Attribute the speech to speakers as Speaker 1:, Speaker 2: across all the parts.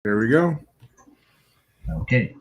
Speaker 1: There we go.
Speaker 2: Okay.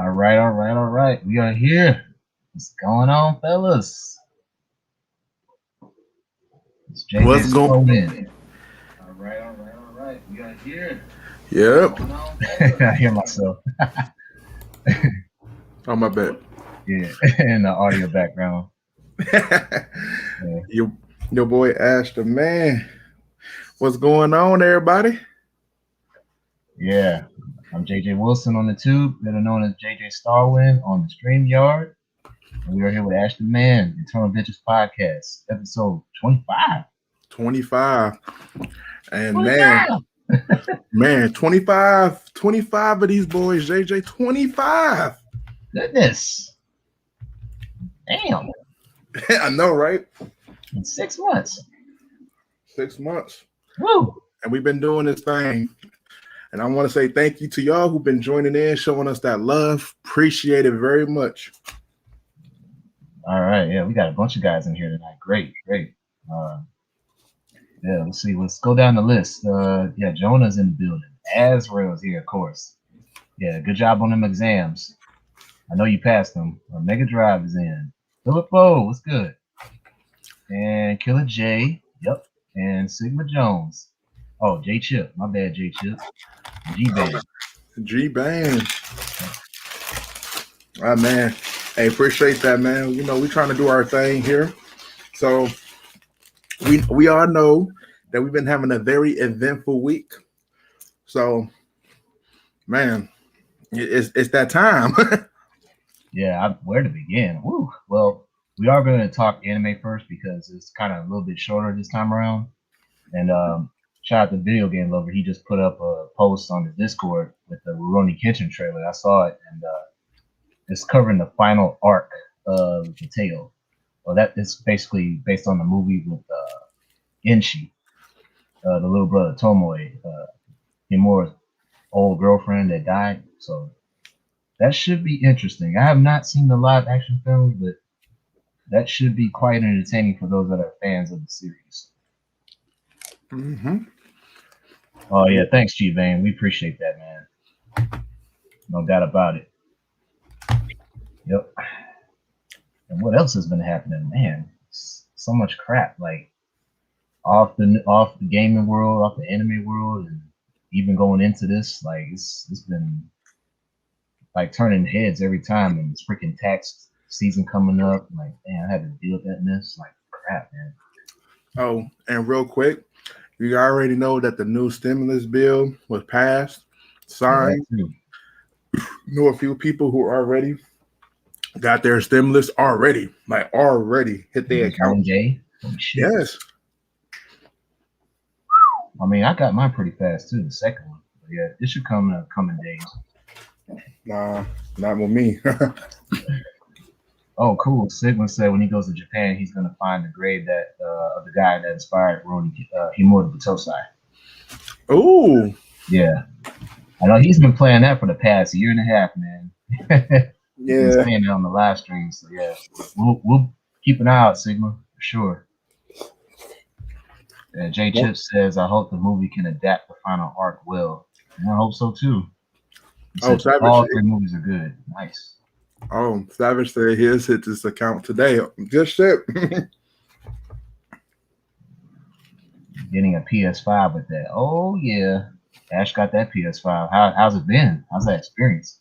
Speaker 2: All right. We are here. What's going on, fellas? It's JJ
Speaker 1: What's going?
Speaker 2: Snowman. All right. We are here.
Speaker 1: Yep.
Speaker 2: I hear myself.
Speaker 1: Oh my bad.
Speaker 2: Yeah, in the audio background. Yeah.
Speaker 1: your boy Ash the man. What's going on, everybody?
Speaker 2: Yeah. I'm JJ Wilson on the tube, better known as JJ Starwin on the StreamYard. And we are here with Ashton Man, Eternal Bitches Podcast, episode 25.
Speaker 1: 25. And
Speaker 2: 25!
Speaker 1: man, 25 of these boys, JJ, 25.
Speaker 2: Goodness. Damn.
Speaker 1: I know, right?
Speaker 2: In 6 months.
Speaker 1: 6 months.
Speaker 2: Woo.
Speaker 1: And we've been doing this thing. And I want to say thank you to y'all who've been joining in, showing us that love. Appreciate it very much.
Speaker 2: All right. Yeah, we got a bunch of guys in here tonight. Great. Yeah, let's see. Let's go down the list. Yeah, Jonah's in the building. Azrael's here, of course. Yeah, good job on them exams. I know you passed them. Mega Drive is in. Philip O, what's good? And Killer J, yep. And Sigma Jones. Oh, J Chip. My bad, J Chip. G Band.
Speaker 1: G-Band. All right, man. Hey, appreciate that, man. You know, we're trying to do our thing here. So we all know that we've been having a very eventful week. So, man, it's that time.
Speaker 2: Yeah, where to begin? Woo. Well, we are going to talk anime first because it's kind of a little bit shorter this time around. And shout out to Video Game Lover. He just put up a post on the Discord with the Rurouni Kenshin trailer. I saw it, and it's covering the final arc of the tale. Well, that is basically based on the movie with Enshi, the little brother Tomoe, Himura's old girlfriend that died. So that should be interesting. I have not seen the live action film, but that should be quite entertaining for those that are fans of the series.
Speaker 1: Mm-hmm.
Speaker 2: Oh yeah, thanks, G Bane. We appreciate that, man. No doubt about it. Yep. And what else has been happening, man? So much crap. Like off the gaming world, off the anime world, and even going into this, like it's been like turning heads every time, and it's freaking tax season coming up. Like, man, I had to deal with that mess. Like, crap, man.
Speaker 1: Oh, and real quick, you already know that the new stimulus bill was passed, signed. Know a few people who already got their stimulus already hit their account.
Speaker 2: Day. Oh, shit.
Speaker 1: Yes.
Speaker 2: I mean, I got mine pretty fast too. The second one, but yeah, it should come in the coming days.
Speaker 1: Nah, not with me.
Speaker 2: Oh, cool. Sigma said when he goes to Japan, he's gonna find the grave that of the guy that inspired Himura Batosai.
Speaker 1: Oh,
Speaker 2: yeah. I know he's been playing that for the past year and a half, man.
Speaker 1: Yeah,
Speaker 2: been saying it on the live stream. So yeah, we'll keep an eye out, Sigma, for sure. J Chip says, I hope the movie can adapt the final arc well. And I hope so too. Savage, all 3 movies are good. Nice.
Speaker 1: Oh, Savage said his hit this account today. Just shit.
Speaker 2: Getting a PS5 with that. Oh yeah. Ash got that PS5. How's it been? How's that experience?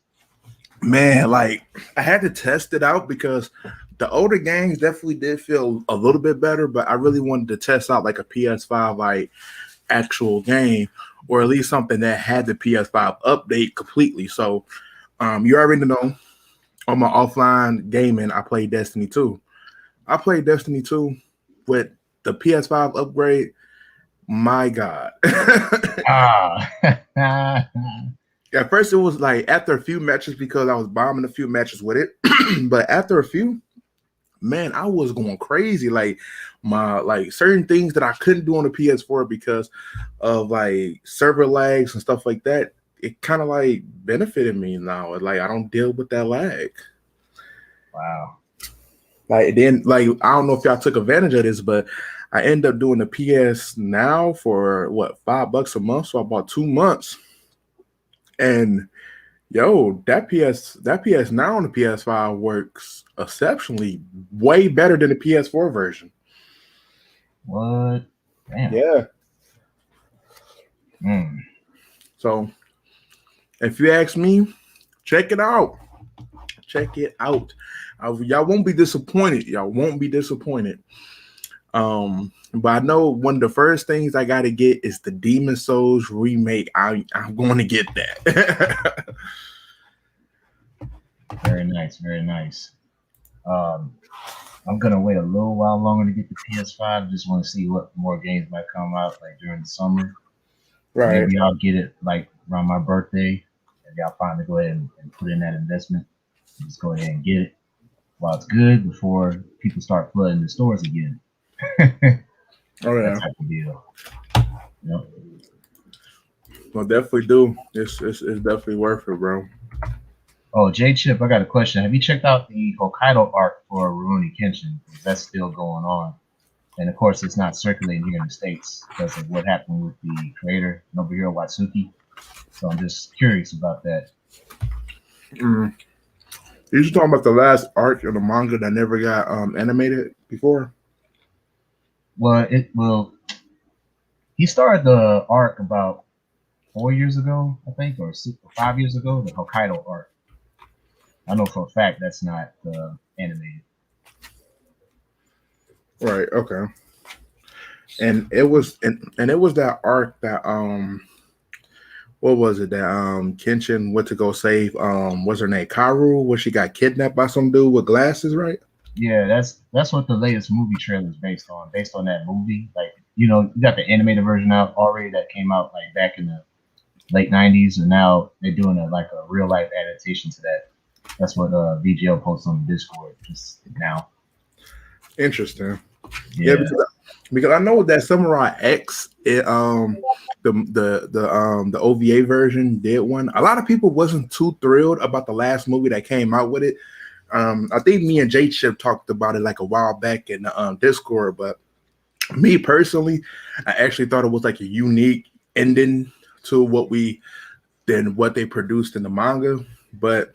Speaker 1: Man, like I had to test it out because the older games definitely did feel a little bit better, but I really wanted to test out like a PS5 like actual game, or at least something that had the PS5 update completely. So you already know on my offline gaming, I played Destiny 2. I played Destiny 2 with the PS5 upgrade. My God. At first, it was like after a few matches because I was bombing a few matches with it. But after a few, man, I was going crazy. Like certain things that I couldn't do on the PS4 because of like server lags and stuff like that. It kind of like benefited me now. Like I don't deal with that lag.
Speaker 2: Wow.
Speaker 1: Like then, like I don't know if y'all took advantage of this, but I ended up doing the PS Now for what, $5 a month. So I bought 2 months. And yo, that PS Now on the PS5 works exceptionally way better than the PS4 version.
Speaker 2: What? Damn.
Speaker 1: Yeah. So if you ask me, check it out. Check it out. Y'all won't be disappointed. Y'all won't be disappointed. But I know one of the first things I got to get is the Demon Souls remake. I'm going to get that.
Speaker 2: Very nice, very nice. I'm gonna wait a little while longer to get the PS5. Just want to see what more games might come out like during the summer.
Speaker 1: Right.
Speaker 2: Maybe I'll get it like around my birthday. Maybe I'll finally go ahead and put in that investment. Just go ahead and get it while it's good before people start flooding the stores again.
Speaker 1: Oh yeah,
Speaker 2: that type of deal. Yep.
Speaker 1: Well, definitely do. It's definitely worth it, bro.
Speaker 2: Oh, J Chip, I got a question. Have you checked out the Hokkaido arc for Rurouni Kenshin? That's still going on, and of course, it's not circulating here in the States because of what happened with the creator Nobuhiro Watsuki. So I'm just curious about that.
Speaker 1: You just talking about the last arc in the manga that never got animated before?
Speaker 2: Well, he started the arc about 4 years ago, I think, or 5 years ago, the Hokkaido arc. I know for a fact that's not animated.
Speaker 1: Right. Okay. And it was it was that arc that what was it that Kenshin went to go save what's her name, Kaoru, where she got kidnapped by some dude with glasses, right?
Speaker 2: Yeah, that's what the latest movie trailer is based on that movie. Like, you got the animated version out already that came out like back in the late 90s, and now they're doing a real life adaptation to that. That's what VGL posts on the Discord just now.
Speaker 1: Interesting. Yeah, because I know that Samurai X, the OVA version did one. A lot of people wasn't too thrilled about the last movie that came out with it. I think me and J Chip talked about it like a while back in the Discord, but me personally, I actually thought it was like a unique ending to what they produced in the manga, but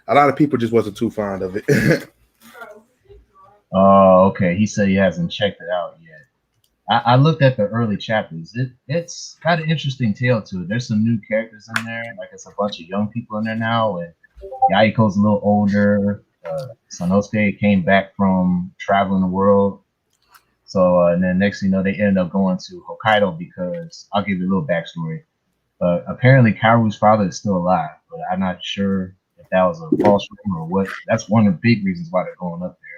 Speaker 1: a lot of people just wasn't too fond of it.
Speaker 2: Oh, okay. He said he hasn't checked it out yet. I looked at the early chapters. It's got an interesting tale to it. There's some new characters in there. Like it's a bunch of young people in there now, and Yaiko's a little older. Sanosuke came back from traveling the world. So and then next thing you know, they ended up going to Hokkaido because I'll give you a little backstory. Apparently, Kaoru's father is still alive, but I'm not sure if that was a false rumor or what. That's one of the big reasons why they're going up there.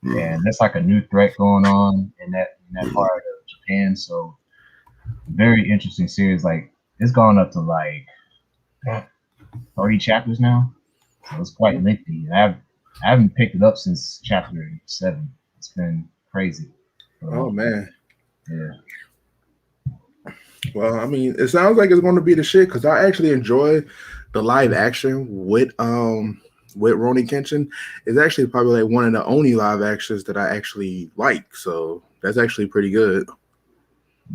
Speaker 2: And there's like a new threat going on in that part of Japan. So very interesting series. Like it's gone up to like 30 chapters now. So it's quite lengthy. I haven't picked it up since chapter 7. It's been crazy.
Speaker 1: Oh man.
Speaker 2: Yeah.
Speaker 1: Well, I mean, it sounds like it's going to be the shit because I actually enjoy the live action with Rurouni Kenshin. It's actually probably like one of the only live actions that I actually like. So that's actually pretty good.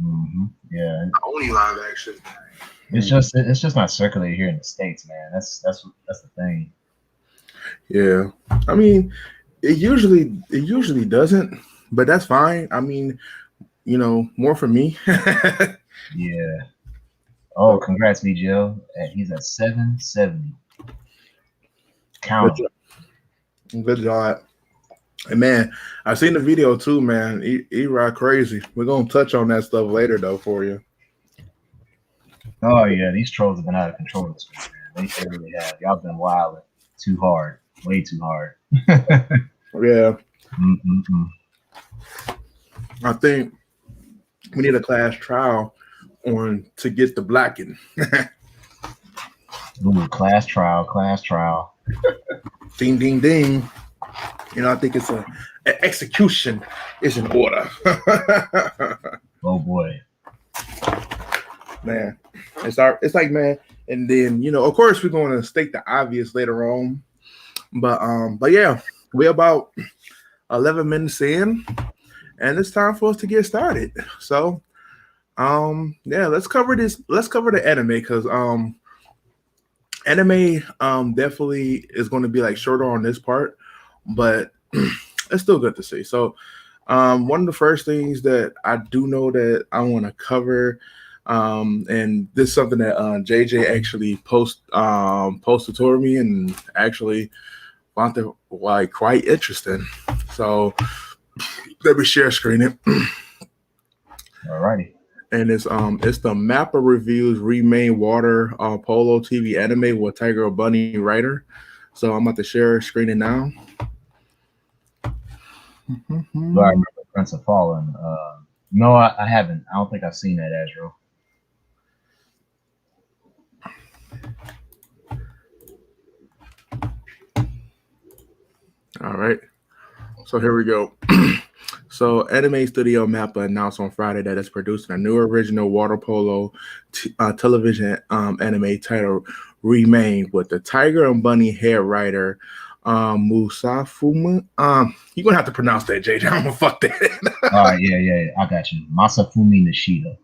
Speaker 2: Mm-hmm. Yeah.
Speaker 1: The only live action.
Speaker 2: It's just not circulated here in the States, man. That's the thing.
Speaker 1: Yeah, I mean, it usually doesn't, but that's fine. I mean, more for me.
Speaker 2: Yeah. Oh, congrats, Joe. He's at 770. Count.
Speaker 1: Good job. And man, I've seen the video too, man. He ride crazy. We're gonna touch on that stuff later though for you.
Speaker 2: Oh yeah, these trolls have been out of control this week, man. They really have. Y'all been wilding too hard, way too hard.
Speaker 1: Yeah.
Speaker 2: Mm-mm-mm.
Speaker 1: I think we need a class trial on to get the blacking.
Speaker 2: Ooh, class trial.
Speaker 1: Ding, ding, ding. I think it's an execution is in order.
Speaker 2: Oh boy,
Speaker 1: man, it's like, man, and then of course we're going to state the obvious later on, but yeah, we're about 11 minutes in, and it's time for us to get started. So, yeah, let's cover this. Let's cover the anime because anime definitely is going to be like shorter on this part, but it's still good to see. So one of the first things that I do know that I want to cover, and this is something that JJ actually posted toward me and actually found it like quite interesting. So let me share screen it.
Speaker 2: Alrighty.
Speaker 1: And it's the Mappa Reviews Remain Water Polo TV anime with Tiger Bunny writer. So I'm about to share screen it now.
Speaker 2: Do I remember Prince of Fallen? No, I haven't. I don't think I've seen that, Azrael.
Speaker 1: All right. So here we go. So Anime Studio Mappa announced on Friday that it's producing a new original water polo television anime titled Remain with the Tiger and Bunny head writer Musafumi. You're going to have to pronounce that, JJ. I'm going to fuck that.
Speaker 2: All right, yeah. I got you. Masafumi Nishida.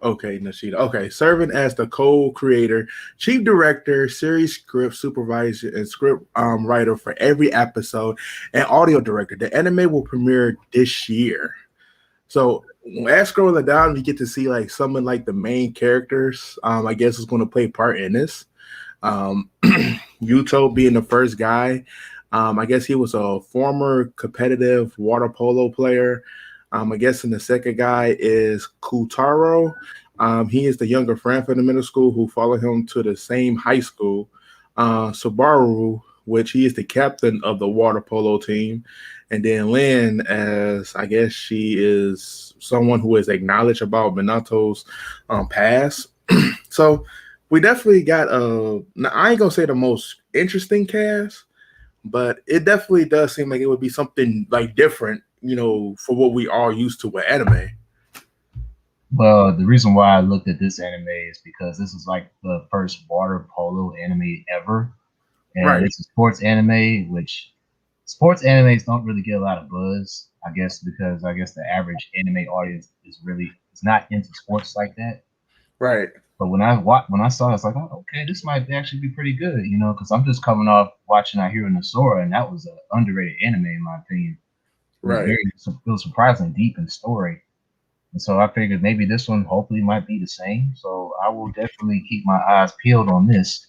Speaker 1: Okay, Nishida. Okay, serving as the co-creator, chief director, series script supervisor, and script writer for every episode, and audio director. The anime will premiere this year. So as scrolling down, you get to see like some of like the main characters. I guess is going to play part in this. Yuto being the first guy. I guess he was a former competitive water polo player. I guess the second guy is Kutaro. He is the younger friend from the middle school who followed him to the same high school. Subaru, which he is the captain of the water polo team. And then Lynn, as I guess she is someone who is acknowledged about Minato's past. So we definitely got now I ain't gonna say the most interesting cast, but it definitely does seem like it would be something like different, for what we are used to with anime.
Speaker 2: Well, the reason why I looked at this anime is because this is like the first water polo anime ever. And
Speaker 1: Right.
Speaker 2: It's a sports anime, which sports animes don't really get a lot of buzz, I guess, because I guess the average anime audience is not into sports like that.
Speaker 1: Right.
Speaker 2: But when I saw it, I was like, oh, okay, this might actually be pretty good, because I'm just coming off watching I Hear in the Sora, and that was an underrated anime in my opinion. It was
Speaker 1: Right.
Speaker 2: it was surprisingly deep in story. And so I figured maybe this one hopefully might be the same. So I will definitely keep my eyes peeled on this,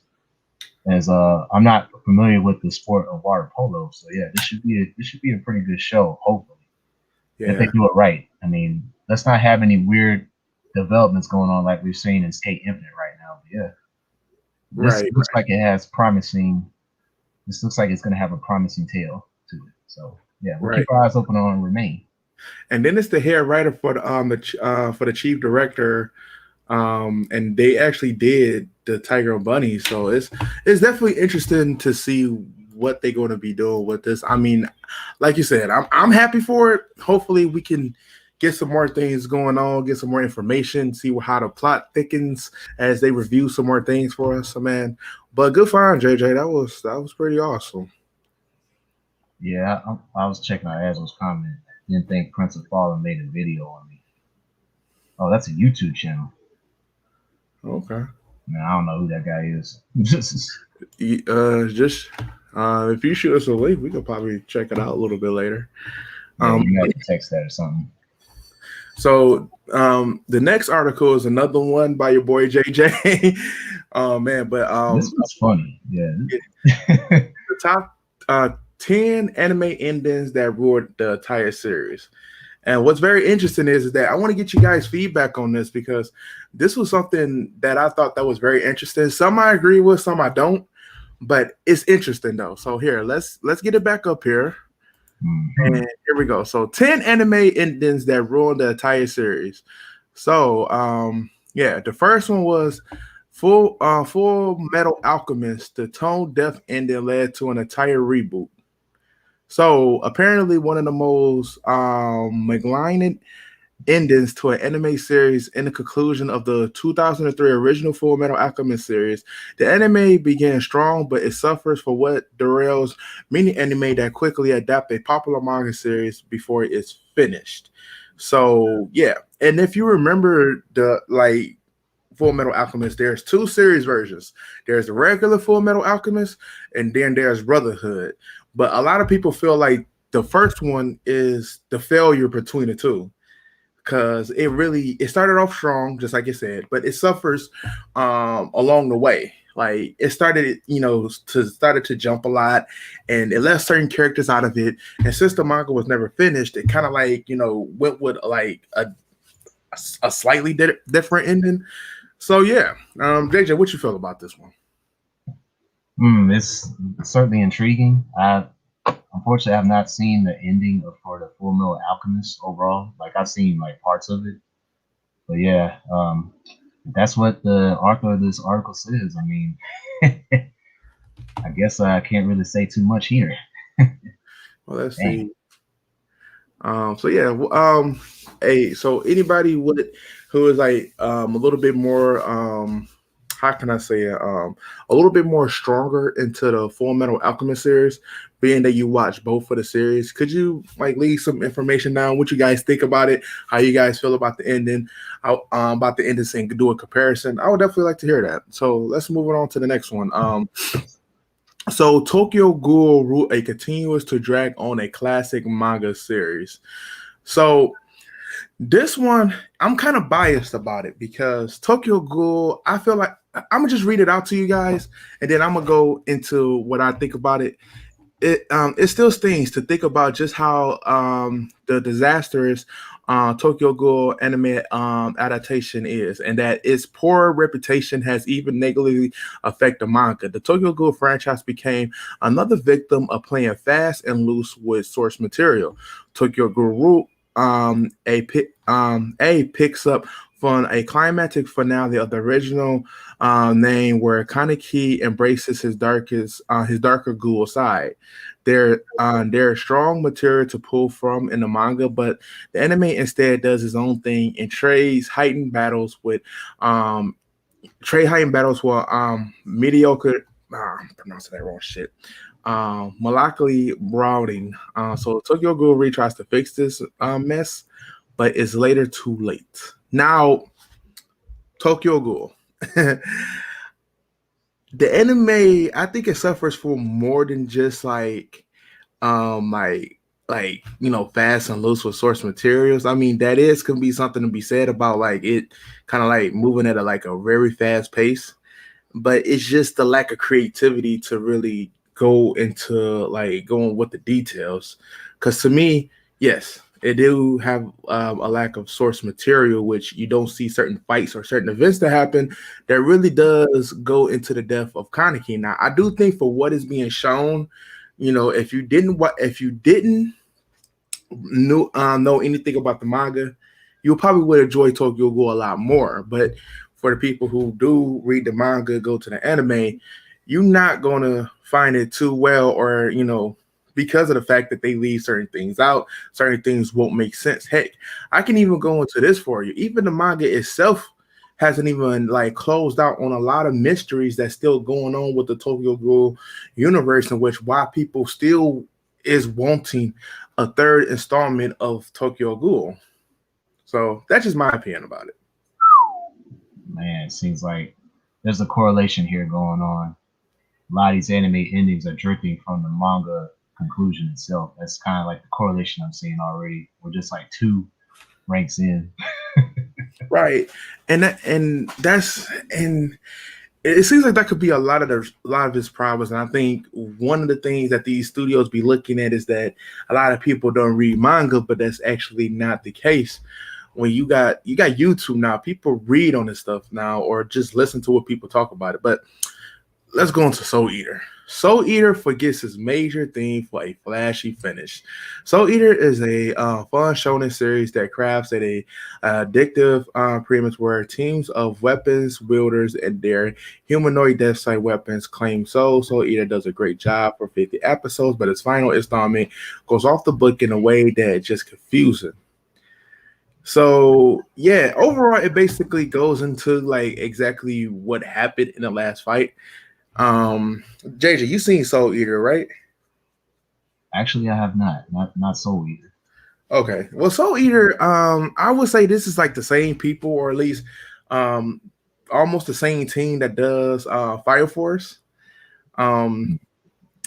Speaker 2: as I'm not familiar with the sport of water polo. So yeah, this should be a pretty good show, hopefully. If they
Speaker 1: Yeah,
Speaker 2: do it right. I mean, let's not have any weird developments going on like we've seen in Skate Infinite right now. But yeah, this
Speaker 1: right.
Speaker 2: looks like it has promising. This looks like it's going to have a promising tale to it. So yeah, we'll
Speaker 1: Right.
Speaker 2: keep our eyes open on Remain.
Speaker 1: And then it's the head writer for the chief director, and they actually did the Tiger and Bunny. So it's definitely interesting to see what they're going to be doing with this. I mean, like you said, I'm happy for it. Hopefully, we can get some more things going on, get some more information, see how the plot thickens as they review some more things for us. So, man, but good find, JJ. That was pretty awesome.
Speaker 2: Yeah, I was checking out Azrael's comment. Didn't think Prince of Fallen made a video on me. Oh, that's a YouTube channel.
Speaker 1: Okay.
Speaker 2: Man, I don't know who that guy is.
Speaker 1: Just if you shoot us a link, we could probably check it out a little bit later.
Speaker 2: Yeah, you might have to text that or something.
Speaker 1: So the next article is another one by your boy JJ. Oh man, but
Speaker 2: This was funny. Yeah.
Speaker 1: the top 10 anime endings that ruined the entire series. And what's very interesting is that I want to get you guys feedback on this, because this was something that I thought that was very interesting. Some I agree with, some I don't, but it's interesting though. So here, let's get it back up here.
Speaker 2: Mm-hmm.
Speaker 1: And here we go. So 10 anime endings that ruined the entire series. So yeah, the first one was Full Metal Alchemist. The tone death ending led to an entire reboot. So apparently one of the most malignant endings to an anime series in the conclusion of the 2003 original Full Metal Alchemist series. The anime began strong, but it suffers for what derails many anime that quickly adapt a popular manga series before it's finished. So yeah, and if you remember the Full Metal Alchemist, there's two series versions. There's the regular Full Metal Alchemist, and then there's Brotherhood. But a lot of people feel like the first one is the failure between the two, because it started off strong, just like you said, but it suffers along the way. Like it started to jump a lot, and it left certain characters out of it. And since the manga was never finished, it kind of went with like a slightly different ending. So yeah, JJ, what you feel about this one?
Speaker 2: It's certainly intriguing. Unfortunately, I've not seen the ending for the Full Metal Alchemist overall. Like I've seen like parts of it, but yeah, that's what the author of this article says. I mean, I guess I can't really say too much here.
Speaker 1: Well, let's
Speaker 2: Dang.
Speaker 1: see. So yeah, so anybody who is like a little bit more how can I say it, a little bit more stronger into the Full Metal Alchemist series, being that you watch both of the series, could you like leave some information down? What you guys think about it? How you guys feel about the ending? About the ending, and do a comparison. I would definitely like to hear that. So let's move on to the next one. So Tokyo Ghoul wrote a continuous to drag on a classic manga series. So this one, I'm kind of biased about it, because Tokyo Ghoul, I feel like I'm gonna just read it out to you guys, and then I'm gonna go into what I think about it. It still stings to think about just how the disastrous Tokyo Ghoul anime adaptation is, and that its poor reputation has even negatively affected the manga. The Tokyo Ghoul franchise became another victim of playing fast and loose with source material. Tokyo Ghoul A picks up from a climactic finale of the original name, where Kaneki embraces his darker ghoul side. There's strong material to pull from in the manga, but the anime instead does its own thing and um trade heightened battles with mediocre. I'm pronouncing that wrong shit. Molecularly routing. So Tokyo Ghoul retries to fix this mess, but it's later too late. Now, Tokyo Ghoul. The anime, I think it suffers from more than just like like, fast and loose with source materials. I mean, can be something to be said about like it kind of like moving at a very fast pace, but it's just the lack of creativity to really go into like going with the details. Because to me, yes, it do have a lack of source material, which you don't see certain fights or certain events that happen that really does go into the depth of Kaneki. Now, I do think for what is being shown, if you didn't know anything about the manga, you probably would enjoy Tokyo Ghoul a lot more. But for the people who do read the manga, go to the anime, you're not gonna find it too well, or because of the fact that they leave certain things out, certain things won't make sense. Heck, I can even go into this for you. Even the manga itself hasn't even like closed out on a lot of mysteries that's still going on with the Tokyo Ghoul universe, in which why people still is wanting a third installment of Tokyo Ghoul. So that's just my opinion about it.
Speaker 2: Man, it seems like there's a correlation here going on. A lot of these anime endings are drifting from the manga conclusion itself. That's kind of like the correlation I'm seeing already. We're just like 2 ranks in.
Speaker 1: Right. And it seems like that could be a lot of his problems. And I think one of the things that these studios be looking at is that a lot of people don't read manga, but that's actually not the case. When you got YouTube now, people read on this stuff now, or just listen to what people talk about it. But let's go into Soul Eater. Soul Eater forgets his major theme for a flashy finish. Soul Eater is a fun shonen series that crafts at a addictive premise where teams of weapons wielders and their humanoid death side weapons claim souls. Soul Eater does a great job for 50 episodes, but its final installment goes off the book in a way that just confusing. So yeah, overall, it basically goes into like exactly what happened in the last fight. JJ, you seen Soul Eater, right?
Speaker 2: Actually, I have not Soul Eater.
Speaker 1: Okay, well, Soul Eater, I would say this is like the same people, or at least almost the same team that does Fire Force.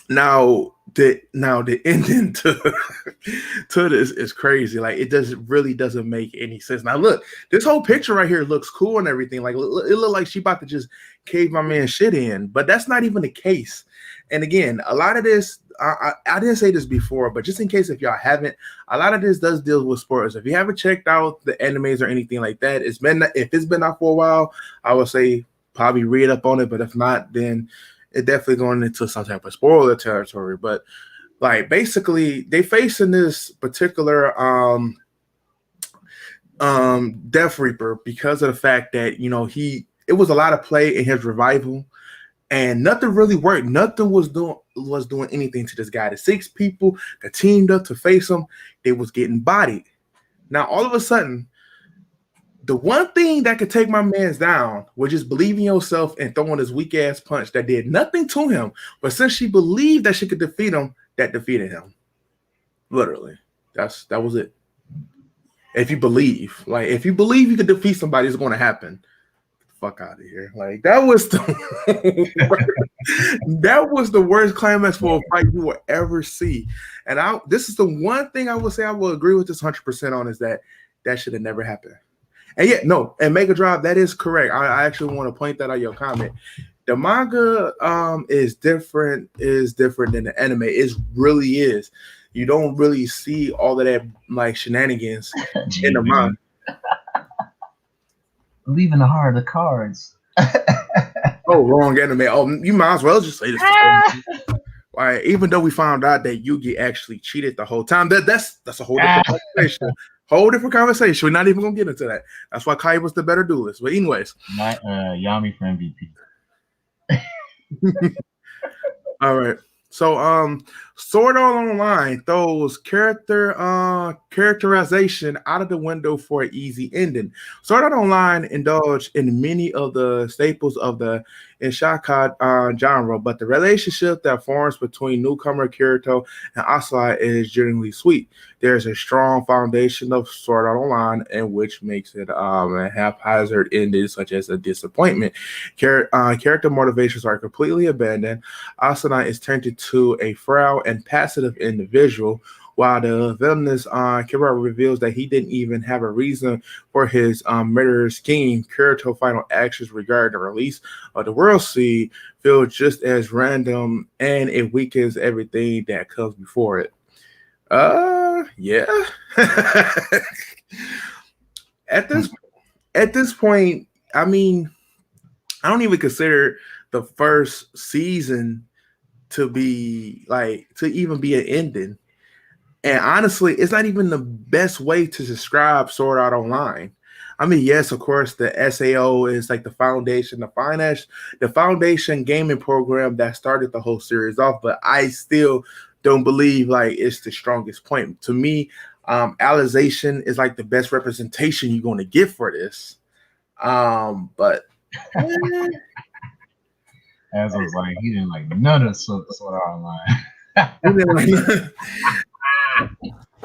Speaker 1: Now the ending to this is crazy. Like it doesn't make any sense. Now look, this whole picture right here looks cool and everything. Like it looked like she about to just cave my man shit in, but that's not even the case. And again, a lot of this, I didn't say this before, but just in case if y'all haven't, a lot of this does deal with spoilers. If you haven't checked out the animes or anything like that, if it's been out for a while, I would say probably read up on it. But if not, then it definitely going into some type of spoiler territory. But like basically they facing this particular Death Reaper because of the fact that it was a lot of play in his revival and nothing really worked. Nothing was doing anything to this guy. The 6 people that teamed up to face him, they was getting bodied. Now all of a sudden, the one thing that could take my man's down was just believing yourself and throwing this weak ass punch that did nothing to him. But since she believed that she could defeat him, that defeated him. Literally. That was it. If you believe you could defeat somebody, it's going to happen. Fuck out of here. Like that was that was the worst climax for a fight you will ever see. And this is the one thing I would say I will agree with this 100% on, is that should have never happened. And yeah, no, and Mega Drive, that is correct. I actually want to point that out your comment. The manga is different than the anime. It really is. You don't really see all of that like shenanigans in the manga.
Speaker 2: Believe in the heart of the cards.
Speaker 1: Oh, wrong anime. Oh, you might as well just say this. Like, even though we found out that Yugi actually cheated the whole time, that's a whole different conversation. Whole different conversation. We're not even gonna get into that. That's why Kai was the better duelist. But anyways,
Speaker 2: not Yami for MVP.
Speaker 1: All right. So Sword Art Online throws characterization out of the window for an easy ending. Sword Art Online indulged in many of the staples of the Isekai genre, but the relationship that forms between newcomer Kirito and Asai is genuinely sweet. There's a strong foundation of Sword Art Online, and which makes it a haphazard ending, such as a disappointment. Character motivations are completely abandoned. Asuna is turned into a frail and passive individual while the villainous Kira reveals that he didn't even have a reason for his murderous scheme. Kirito's final actions regarding the release of the World Seed feel just as random, and it weakens everything that comes before it. Yeah. at this at this point, I mean, I don't even consider the first season to be like to even be an ending. And honestly, it's not even the best way to describe Sword Art Online. I mean, yes, of course, the SAO is like the foundation, the foundation gaming program that started the whole series off. But I still don't believe like it's the strongest point. To me, Alization is like the best representation you're going to get for this. But
Speaker 2: As I was like, he didn't like none of Sword Art Online.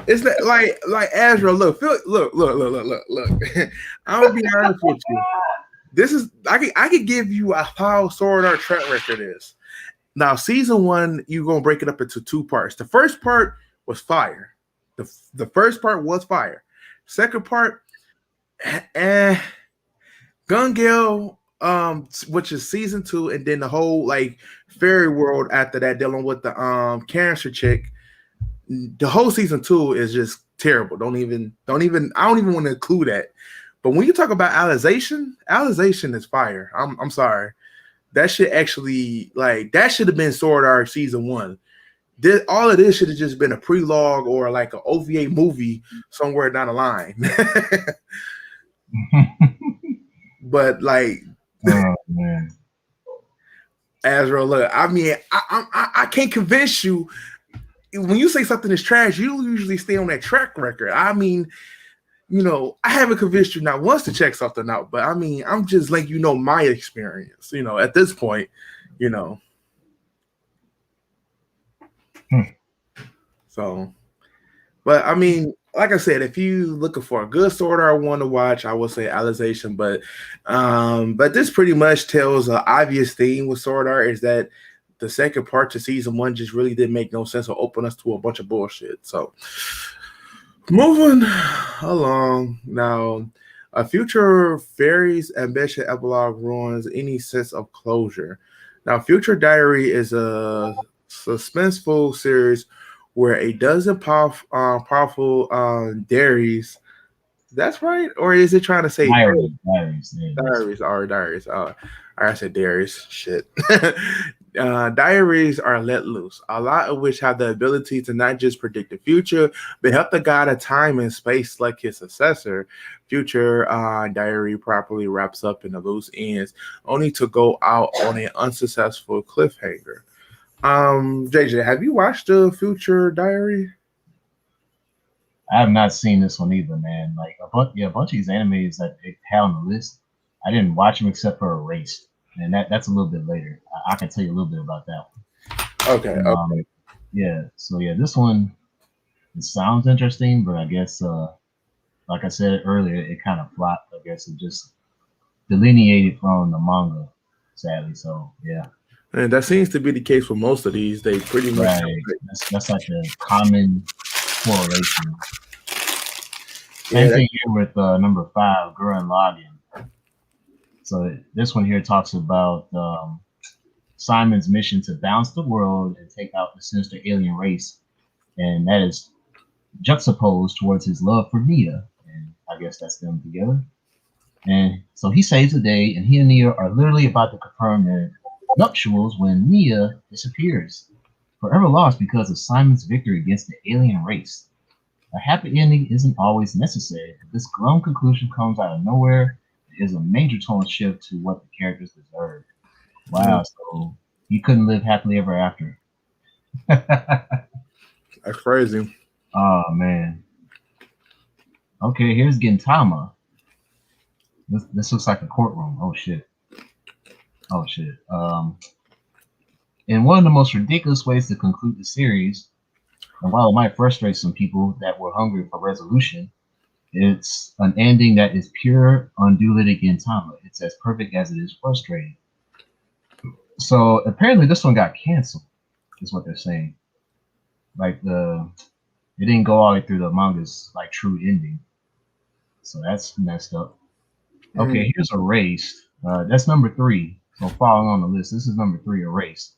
Speaker 1: it's like Azra. Look, look. I'll be honest with you. This is I could give you how Sword Art track record is. Now, season one, you're gonna break it up into two parts. The first part was fire. The first part was fire. Second part, Gun Gale, which is season two, and then the whole like fairy world after that, dealing with the cancer chick. The whole season two is just terrible. Don't even. I don't even want to include that. But when you talk about Alization is fire. I'm sorry. That should actually like that should have been Sword Art season one. All of this should have just been a prelogue or like an OVA movie somewhere down the line. But like,
Speaker 2: oh man,
Speaker 1: Azra, look, I mean, I can't convince you. When you say something is trash, you usually stay on that track record. I mean, I haven't convinced you not once to check something out, but I mean, I'm just letting you know my experience. At this point, So, but I mean, like I said, if you looking for a good Sword Art one to watch, I would say Alization. But this pretty much tells an obvious theme with Sword Art is that the second part to season one just really didn't make no sense or open us to a bunch of bullshit. So, moving along now, a future fairy's ambition epilogue ruins any sense of closure. Now, Future Diary is a suspenseful series where a dozen powerful dairies. That's right, or is it trying to say diaries? I said dairies. Shit. Diaries are let loose, a lot of which have the ability to not just predict the future, but help the god of time and space like his successor. Future Diary properly wraps up in the loose ends, only to go out on an unsuccessful cliffhanger. JJ, have you watched the Future Diary?
Speaker 2: I have not seen this one either, man. Like a bunch of these animes that they had on the list, I didn't watch them except for Erased, and that's a little bit later. I can tell you a little bit about that one.
Speaker 1: Okay.
Speaker 2: Yeah. So yeah, this one it sounds interesting, but I guess like I said earlier, it kind of flopped. I guess it just delineated from the manga, sadly. So yeah.
Speaker 1: And that seems to be the case with most of these. They pretty much
Speaker 2: that's like a common correlation. Same thing here with number 5, Gurren Lagann. So this one here talks about Simon's mission to bounce the world and take out the sinister alien race, and that is juxtaposed towards his love for Nia, and I guess that's them together. And so he saves the day, and he and Nia are literally about to confirm their nuptials when Nia disappears, forever lost because of Simon's victory against the alien race. A happy ending isn't always necessary, but this glum conclusion comes out of nowhere. It is a major tone shift to what the characters deserve. Wow, so he couldn't live happily ever after.
Speaker 1: That's crazy.
Speaker 2: Oh, man. Okay, here's Gintama. This looks like a courtroom. Oh, shit. In one of the most ridiculous ways to conclude the series, and while it might frustrate some people that were hungry for resolution, it's an ending that is pure, undulated Gintama. It's as perfect as it is frustrating. So apparently this one got canceled, is what they're saying. Like the It didn't go all the way through the manga's like true ending, so that's messed up. Okay, here's Erased. That's number 3. So following on the list, this is number 3, Erased.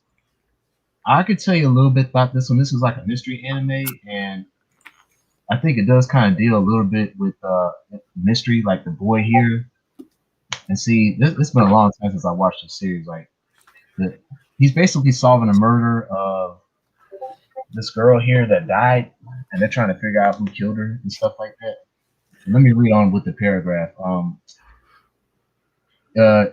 Speaker 2: I could tell you a little bit about this one. This is like a mystery anime, and I think it does kind of deal a little bit with mystery, like the boy here. And see, it's been a long time since I watched this series. Like, he's basically solving a murder of this girl here that died, and they're trying to figure out who killed her and stuff like that. And let me read on with the paragraph.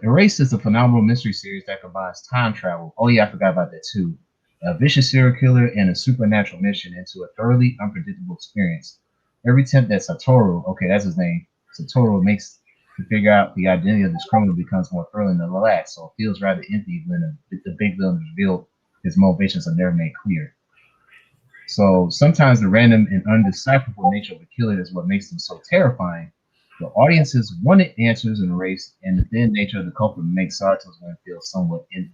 Speaker 2: Erased is a phenomenal mystery series that combines time travel. Oh yeah, I forgot about that too. A vicious serial killer and a supernatural mission into a thoroughly unpredictable experience. Every attempt that Satoru, okay, that's his name, Satoru makes to figure out the identity of this criminal becomes more thrilling than the last. So it feels rather empty when the big villain is revealed. His motivations are never made clear. So sometimes the random and undecipherable nature of a killer is what makes them so terrifying. The audiences wanted answers in Erased, and the thin nature of the culprit makes Sarato's one feel somewhat empty.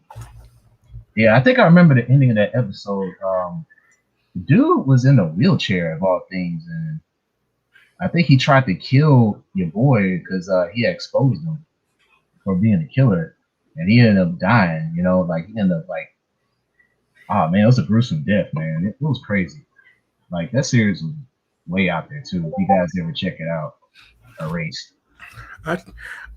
Speaker 2: Yeah, I think I remember the ending of that episode. The dude was in a wheelchair of all things, and I think he tried to kill your boy because he exposed him for being a killer, and he ended up dying. You know, like he ended up like, oh man, it was a gruesome death, man. It was crazy. Like that series was way out there too. If you guys ever check it out, Erased.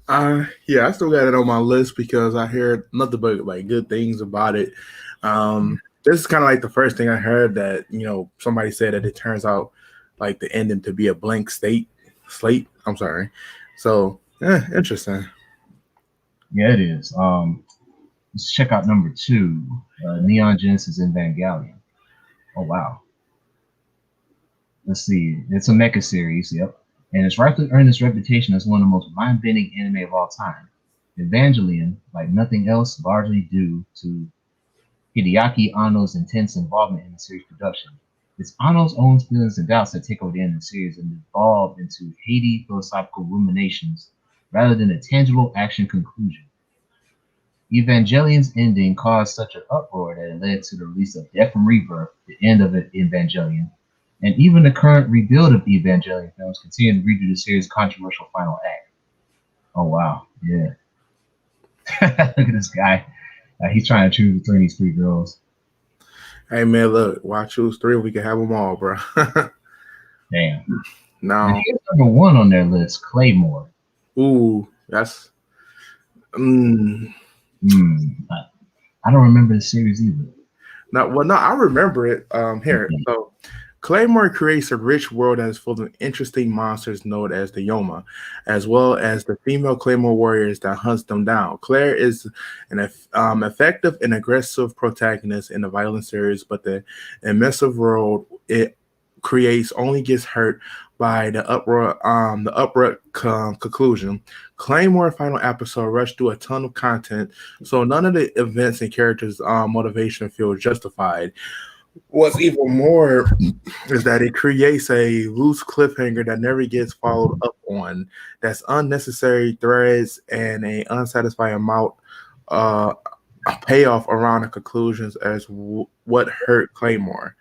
Speaker 1: Yeah, I still got it on my list because I heard nothing but like good things about it. This is kind of like the first thing I heard that somebody said that it turns out like the ending to be a blank slate. I'm sorry. So interesting.
Speaker 2: Yeah, it is. Let's check out number 2, Neon Genesis Evangelion. Oh wow. Let's see. It's a mecha series. Yep. And it's rightfully earned its reputation as one of the most mind-bending anime of all time. Evangelion, like nothing else, largely due to Hideaki Anno's intense involvement in the series production. It's Anno's own feelings and doubts that take over the end of the series and evolve into Haiti philosophical ruminations rather than a tangible action conclusion. Evangelion's ending caused such an uproar that it led to the release of Death and Rebirth, the end of Evangelion, and even the current rebuild of Evangelion films continue to redo the series' controversial final act. Oh wow, yeah. Look at this guy. He's trying to choose between these 3 girls.
Speaker 1: Hey man, look, why choose 3? We can have them all, bro.
Speaker 2: Damn.
Speaker 1: No.
Speaker 2: And here's number 1 on their list, Claymore.
Speaker 1: Ooh, that's.
Speaker 2: I don't remember the series either.
Speaker 1: No, I remember it. Here, so Claymore creates a rich world that is full of interesting monsters known as the Yoma, as well as the female Claymore warriors that hunts them down. Claire is an effective and aggressive protagonist in the violent series, but the immersive world it creates only gets hurt by the uproar conclusion. Claymore final episode rushed through a ton of content, so none of the events and characters' motivation feel justified. What's even more is that it creates a loose cliffhanger that never gets followed up on. That's unnecessary threads and a unsatisfying amount a payoff around the conclusions as what hurt Claymore.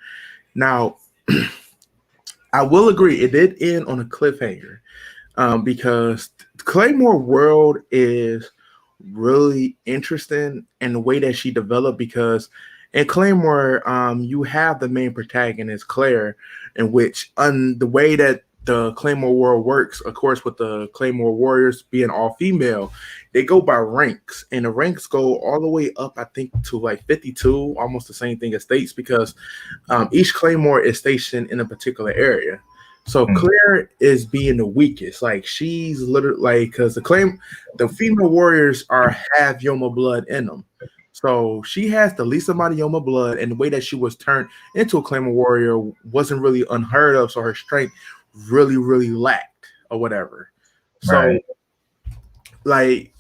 Speaker 1: Now, I will agree it did end on a cliffhanger because Claymore World is really interesting in the way that she developed because in Claymore, you have the main protagonist, Claire, in which the way that the Claymore world works, of course, with the Claymore warriors being all female, they go by ranks, and the ranks go all the way up, I think, to like 52, almost the same thing as states, because each Claymore is stationed in a particular area. So Claire is being the weakest. Like she's literally like because the female warriors are half Yoma blood in them. So she has the least amount of Yoma blood, and the way that she was turned into a Claymore warrior wasn't really unheard of. So her strength really, really lacked or whatever. So
Speaker 2: Right.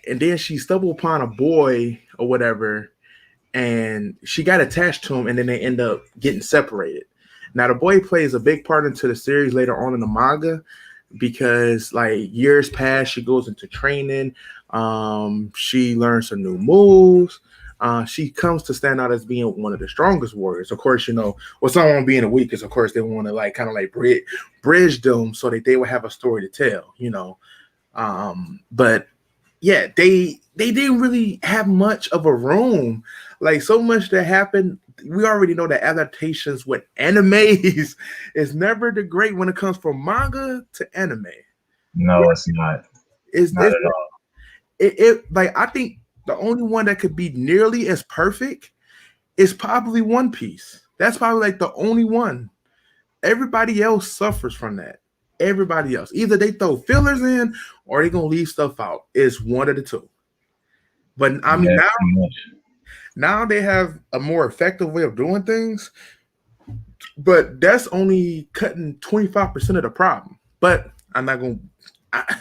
Speaker 1: and then she stumbled upon a boy or whatever, and she got attached to him, and then they end up getting separated. Now the boy plays a big part into the series later on in the manga because like years pass, she goes into training. She learns some new moves. she comes to stand out as being one of the strongest warriors. Of course, someone being the weakest, of course, they want to like kind of like bridge them so that they would have a story to tell, but yeah, they didn't really have much of a room. Like so much that happened. We already know that adaptations with animes is never the great when it comes from manga to anime.
Speaker 2: No, it's not.
Speaker 1: It's
Speaker 2: Not at all.
Speaker 1: it like I think the only one that could be nearly as perfect is probably One Piece. That's probably like the only one. Everybody else suffers from that. Everybody else. Either they throw fillers in or they're gonna leave stuff out. It's one of the two. But I mean now they have a more effective way of doing things, but that's only cutting 25% of the problem. But I'm not gonna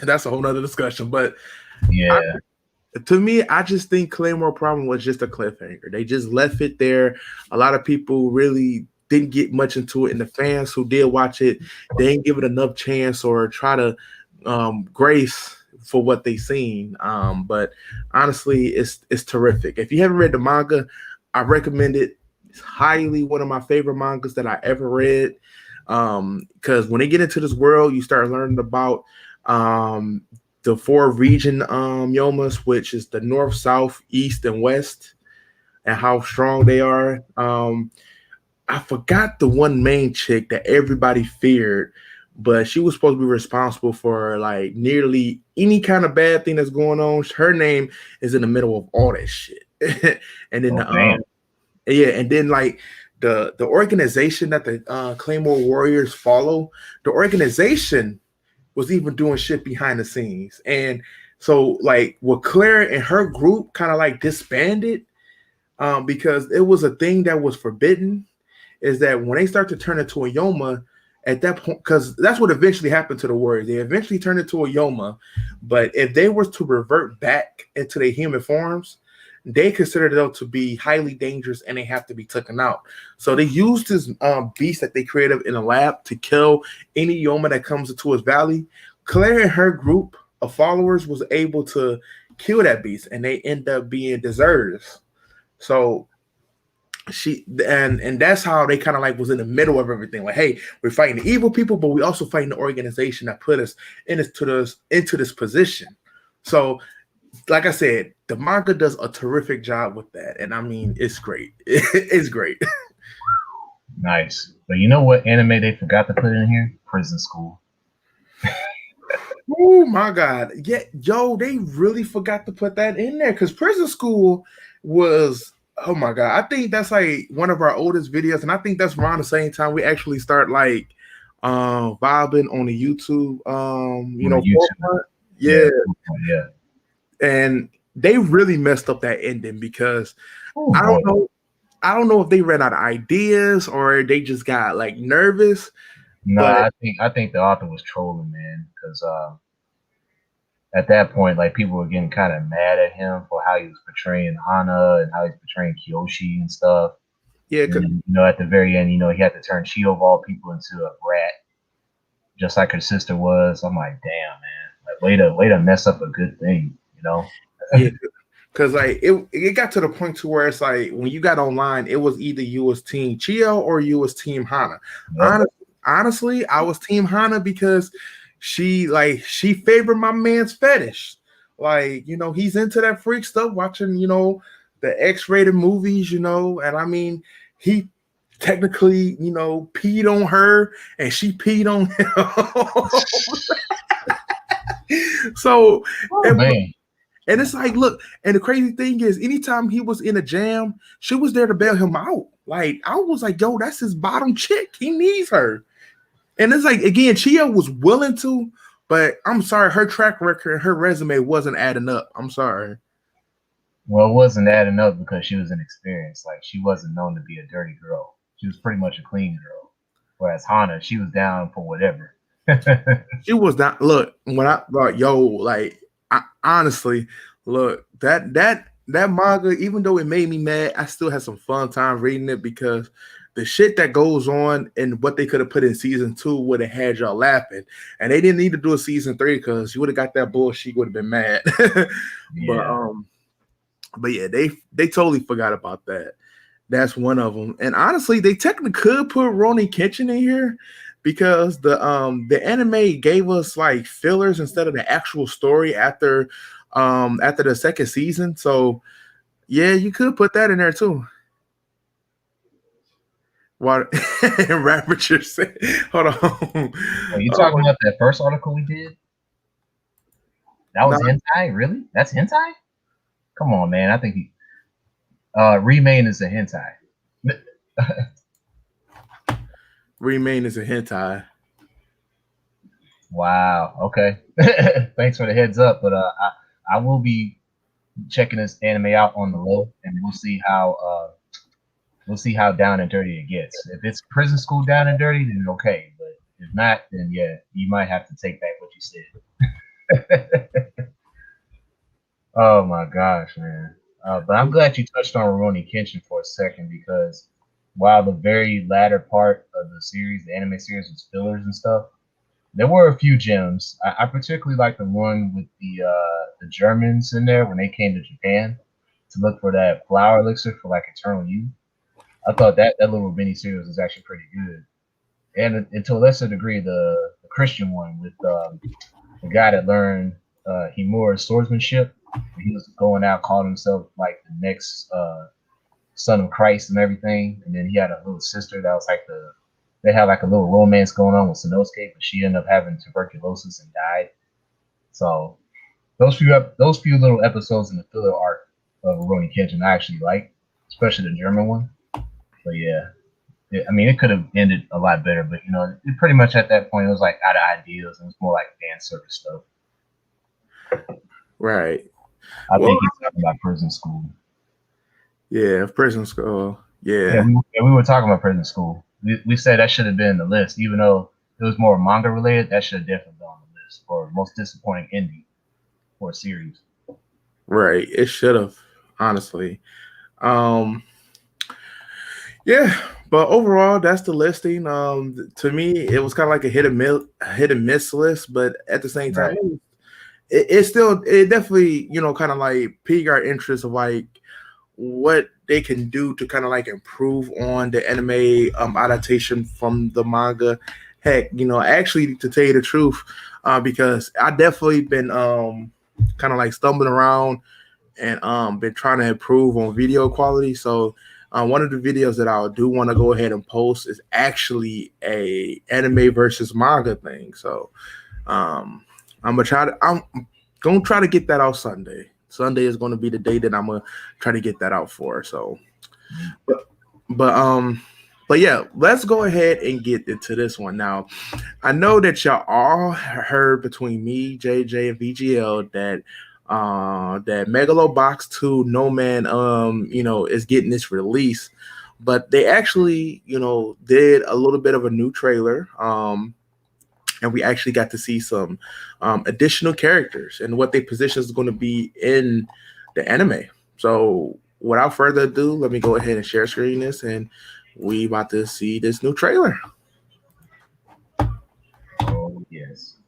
Speaker 1: that's a whole nother discussion. But
Speaker 2: yeah.
Speaker 1: To me, I just think Claymore Problem was just a cliffhanger. They just left it there. A lot of people really didn't get much into it, and the fans who did watch it, they didn't give it enough chance or try to grace for what they seen. But honestly, it's terrific. If you haven't read the manga, I recommend it. It's highly one of my favorite mangas that I ever read. Because when they get into this world, you start learning about the 4 region yomas, which is the north, south, east, and west, and how strong they are. I forgot the one main chick that everybody feared, but she was supposed to be responsible for like nearly any kind of bad thing that's going on. Her name is in the middle of all that shit. And then and then like the organization that the Claymore Warriors follow, the organization was even doing shit behind the scenes. And so like with Claire and her group kind of like disbanded because it was a thing that was forbidden, is that when they start to turn into a Yoma at that point, because that's what eventually happened to the Warriors. They eventually turned into a Yoma, but if they were to revert back into their human forms, they consider them to be highly dangerous and they have to be taken out. So they used this beast that they created in a lab to kill any Yoma that comes into his valley. Claire and her group of followers was able to kill that beast, and they end up being deserters. So and that's how they kind of like was in the middle of everything. Like, hey, we're fighting the evil people, but we also fighting the organization that put us into this position. So like I said, the manga does a terrific job with that, and I mean, it's great. It's great.
Speaker 2: Nice. But you know what anime they forgot to put in here? Prison School.
Speaker 1: Oh my god. Yeah, yo, they really forgot to put that in there because Prison School was, oh my god. I think that's like one of our oldest videos, and I think that's around the same time we actually start like vibing on the YouTube
Speaker 2: YouTube.
Speaker 1: Yeah.
Speaker 2: Yeah.
Speaker 1: And they really messed up that ending because I don't know if they ran out of ideas or they just got like nervous.
Speaker 2: No, I think the author was trolling, man, because at that point, like people were getting kind of mad at him for how he was portraying Hana and how he's portraying Kyoshi and stuff.
Speaker 1: Yeah,
Speaker 2: and, at the very end, he had to turn Chio of all people into a rat, just like her sister was. I'm like, damn, man, like way to mess up a good thing,
Speaker 1: Yeah, because like it got to the point to where it's like when you got online, it was either you was Team Chio or you was Team Hana. Yep. Honestly, I was Team Hana because she favored my man's fetish. Like, he's into that freak stuff, watching, the X-rated movies, and I mean, he technically, peed on her and she peed on him. So, man. And it's like, look, and the crazy thing is, anytime he was in a jam, she was there to bail him out. Like, I was like, yo, that's his bottom chick. He needs her. And it's like, again, Chio was willing to, but I'm sorry, her track record, her resume wasn't adding up. I'm sorry.
Speaker 2: Well, it wasn't adding up because she was inexperienced. Like, she wasn't known to be a dirty girl. She was pretty much a clean girl. Whereas Hana, she was down for whatever.
Speaker 1: She was not. Look, when I like, yo, like, honestly, look, that manga, even though it made me mad, I still had some fun time reading it because the shit that goes on and what they could have put in season 2 would have had y'all laughing. And they didn't need to do a season 3 because you would have got that bullshit, would have been mad. Yeah. But yeah, they totally forgot about that. That's one of them. And honestly, they technically could put Ronin Kenshin in here because the anime gave us like fillers instead of the actual story after the second season. So yeah, you could put that in there too. What Rapture said? Hold on.
Speaker 2: Are you
Speaker 1: Oh,
Speaker 2: talking about that first article we did? That
Speaker 1: no,
Speaker 2: was hentai? Really? That's hentai? Come on, man. I think Remain is a hentai.
Speaker 1: Remain is a hentai.
Speaker 2: Wow. Okay. Thanks for the heads up. But I will be checking this anime out on the low, and we'll see how down and dirty it gets. If it's prison school down and dirty, then okay. But if not, then yeah, you might have to take back what you said. Oh my gosh, man. But I'm glad you touched on Rurouni Kenshin for a second because while the very latter part of the series, the anime series, was fillers and stuff, there were a few gems. I particularly like the one with the Germans in there when they came to Japan to look for that flower elixir for like eternal youth. I thought that little mini series was actually pretty good. And to a lesser degree, the Christian one with the guy that learned Himura's swordsmanship. He was going out calling himself like the next son of Christ and everything. And then he had a little sister that was like they had like a little romance going on with Sanosuke, but she ended up having tuberculosis and died. So those few little episodes in the filler arc of Rurouni Kenshin I actually like, especially the German one. But yeah, it could have ended a lot better, but it pretty much at that point it was like out of ideas and it was more like fan service stuff.
Speaker 1: Right.
Speaker 2: I think he's talking about prison school.
Speaker 1: Yeah, prison school. Yeah.
Speaker 2: We were talking about prison school. We said that should have been in the list, even though it was more manga related. That should have definitely been on the list for most disappointing ending for a series.
Speaker 1: Right. It should have, honestly. Yeah, but overall, that's the listing. To me, it was kind of like a hit and miss list, but at the same time,
Speaker 2: Right.
Speaker 1: it definitely kind of like piqued our interest of like what they can do to kind of like improve on the anime adaptation from the manga. Heck, actually, to tell you the truth, because I definitely been kind of like stumbling around and been trying to improve on video quality. So one of the videos that I do want to go ahead and post is actually a anime versus manga thing. So I'm gonna try to get that out Sunday. Sunday is going to be the day that I'm gonna try to get that out for. So, but yeah, let's go ahead and get into this one now. I know that y'all all heard between me, JJ, and VGL that Megalobox 2 Nomad is getting this release, but they actually did a little bit of a new trailer, and we actually got to see some additional characters and what their position is going to be in the anime. So without further ado, let me go ahead and share screen this, and we about to see this new trailer.
Speaker 2: Oh yes.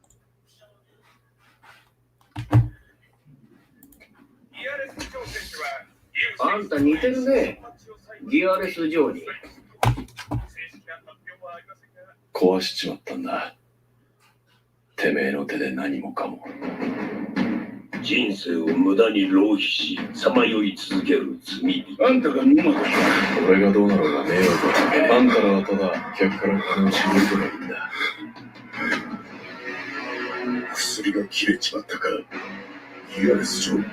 Speaker 3: あんた似てるね。ギアレス・ジョーに。
Speaker 4: 壊しちまったんだ。てめえの手で何もかも。
Speaker 3: 人生を無駄に浪費し、さまよい続ける罪人。あんたがノマドか。
Speaker 4: 俺がどうなろうがねえよと。あんたらはただ客から金をしごいてばいいんだ。
Speaker 3: 薬が切れちまったか。ギアレス・ジョー。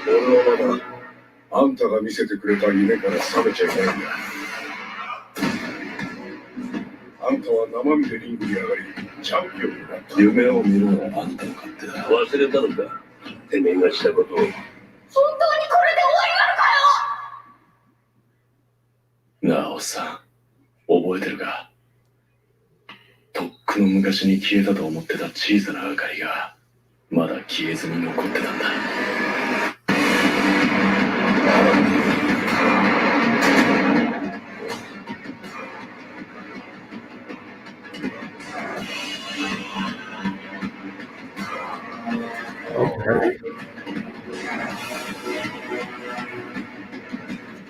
Speaker 3: 俺はまだあんたが見せてくれた夢から覚めちゃいないんだ。あんたは生身でリングに上がり、チャンピオンになった。
Speaker 4: 夢を見るのはあんたの勝手だ。
Speaker 3: 忘れたのか、てめえがしたことを。本当にこれで終わりなのかよ。
Speaker 4: なあおっさん、覚えてるか。とっくの昔に消えたと思ってた小さな明かりがまだ消えずに残ってたんだ。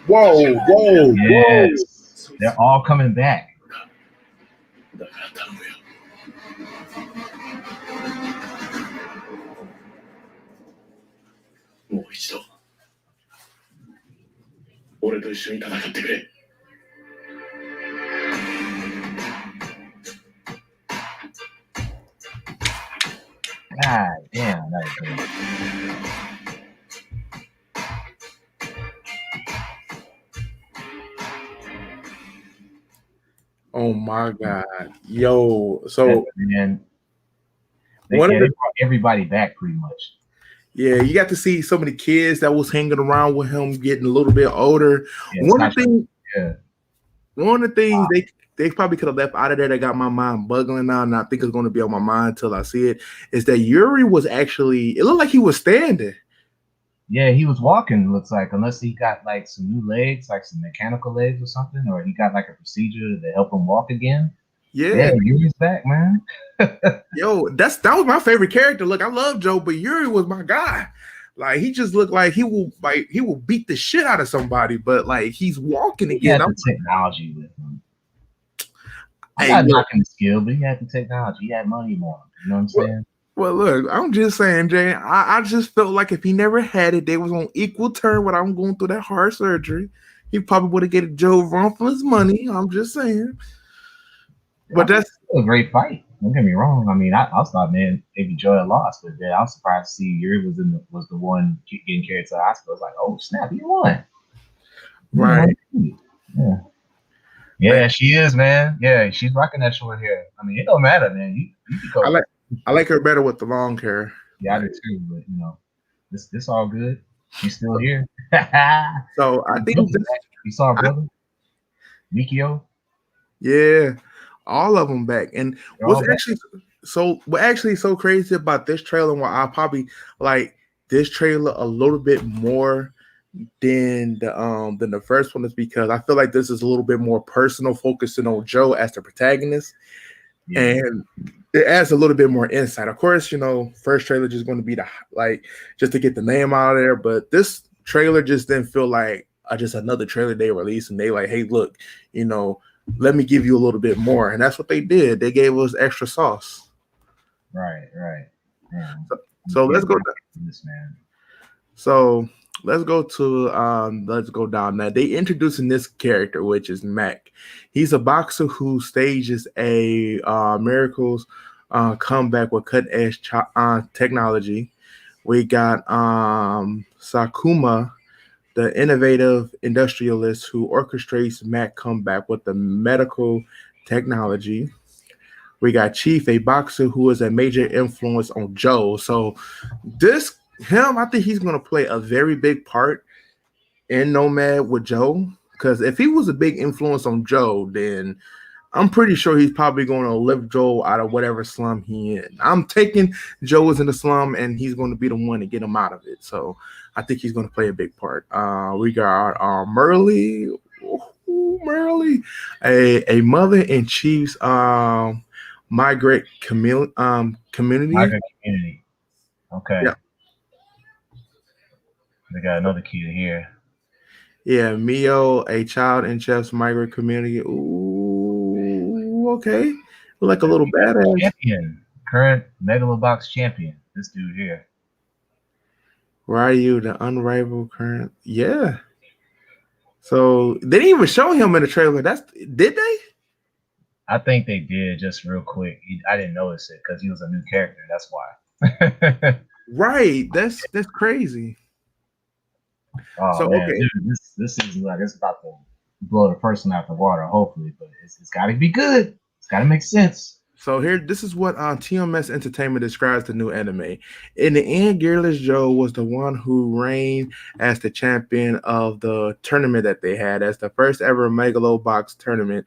Speaker 1: Whoa.
Speaker 2: Yes, they're all coming back.
Speaker 4: だから頼むよ。もう一度、俺と一緒に戦ってくれ。
Speaker 2: God damn, that is good.
Speaker 1: Oh my God. Yo. So
Speaker 2: And they
Speaker 1: one of the,
Speaker 2: brought everybody back pretty much.
Speaker 1: yeah, you got to see so many kids that was hanging around with him getting a little bit older.
Speaker 2: Yeah,
Speaker 1: One of the things
Speaker 2: Wow.
Speaker 1: they probably could have left out of there that got my mind bugging now, and I think it's going to be on my mind until I see it, is that Yuri was actually, it looked like he was standing.
Speaker 2: Yeah, he was walking, looks like, unless he got like some new legs, like some mechanical legs or something, or he got like a procedure to help him walk again.
Speaker 1: Yeah.
Speaker 2: Yuri's back, man.
Speaker 1: Yo, that was my favorite character. Look, I love Joe, but Yuri was my guy. Like, he just looked like he will beat the shit out of somebody, but like he's walking again.
Speaker 2: He had the technology with him. I'm
Speaker 1: Hey,
Speaker 2: not
Speaker 1: look,
Speaker 2: knocking the skill, but he had the technology. He had money more. You know what I'm saying?
Speaker 1: well, look, I'm just saying, Jay. I just felt like if he never had it, they was on equal term when I'm going through that heart surgery. He probably would have get Joe wrong for his money. I'm just saying. But that's
Speaker 2: a great fight. Don't get me wrong. I mean, I was thought, man, maybe Joe had lost, but then I was surprised to see Yuri was the one getting carried to the hospital. I was like, oh snap, he won.
Speaker 1: Right.
Speaker 2: Yeah. Yeah, she is, man. Yeah, she's rocking that short hair. I mean, it don't matter, man. You can go.
Speaker 1: I like her better with the long hair.
Speaker 2: Yeah, I do too. But you know, this all good. She's still here.
Speaker 1: So I think
Speaker 2: you saw her brother, Mikio.
Speaker 1: Yeah, all of them back. And what's actually so crazy about this trailer? Why I probably like this trailer a little bit more than the first one is because I feel like this is a little bit more personal, focusing on Joe as the protagonist, and it adds a little bit more insight. Of course, you know, first trailer just going to be just to get the name out of there, but this trailer just didn't feel like just another trailer they released, and they like, hey, look, you know, let me give you a little bit more, and that's what they did. They gave us extra sauce.
Speaker 2: Right.
Speaker 1: So let's go.
Speaker 2: This man.
Speaker 1: So let's go down now. They introducing this character, which is Mac. He's a boxer who stages a miracles comeback with cutting edge technology. We got Sakuma, the innovative industrialist who orchestrates Mac comeback with the medical technology. We got Chief, a boxer who is a major influence on Joe. So I think he's going to play a very big part in Nomad with Joe, because if he was a big influence on Joe, then I'm pretty sure he's probably going to lift Joe out of whatever slum he in. I'm taking Joe is in the slum, and he's going to be the one to get him out of it. So I think he's going to play a big part. We got Merle, a mother in Chief's migrant community.
Speaker 2: Migrant community. Okay.
Speaker 1: Yeah.
Speaker 2: We got another kid here.
Speaker 1: Yeah, Mio, a child in Chef's migrant community. Ooh, okay. Like a little badass.
Speaker 2: Champion. Current Megalobox champion. This dude here.
Speaker 1: Ryu, the unrivaled current. Yeah. So they didn't even show him in the trailer. Did they?
Speaker 2: I think they did, just real quick. I didn't notice it because he was a new character. That's why.
Speaker 1: Right. That's crazy.
Speaker 2: Oh, so man, okay. Dude, this season, like, it's about to blow the person out the water, hopefully, but it's got to be good. It's got to make sense.
Speaker 1: So this is what TMS Entertainment describes the new anime. In the end, Gearless Joe was the one who reigned as the champion of the tournament that they had as the first ever Megalobox tournament.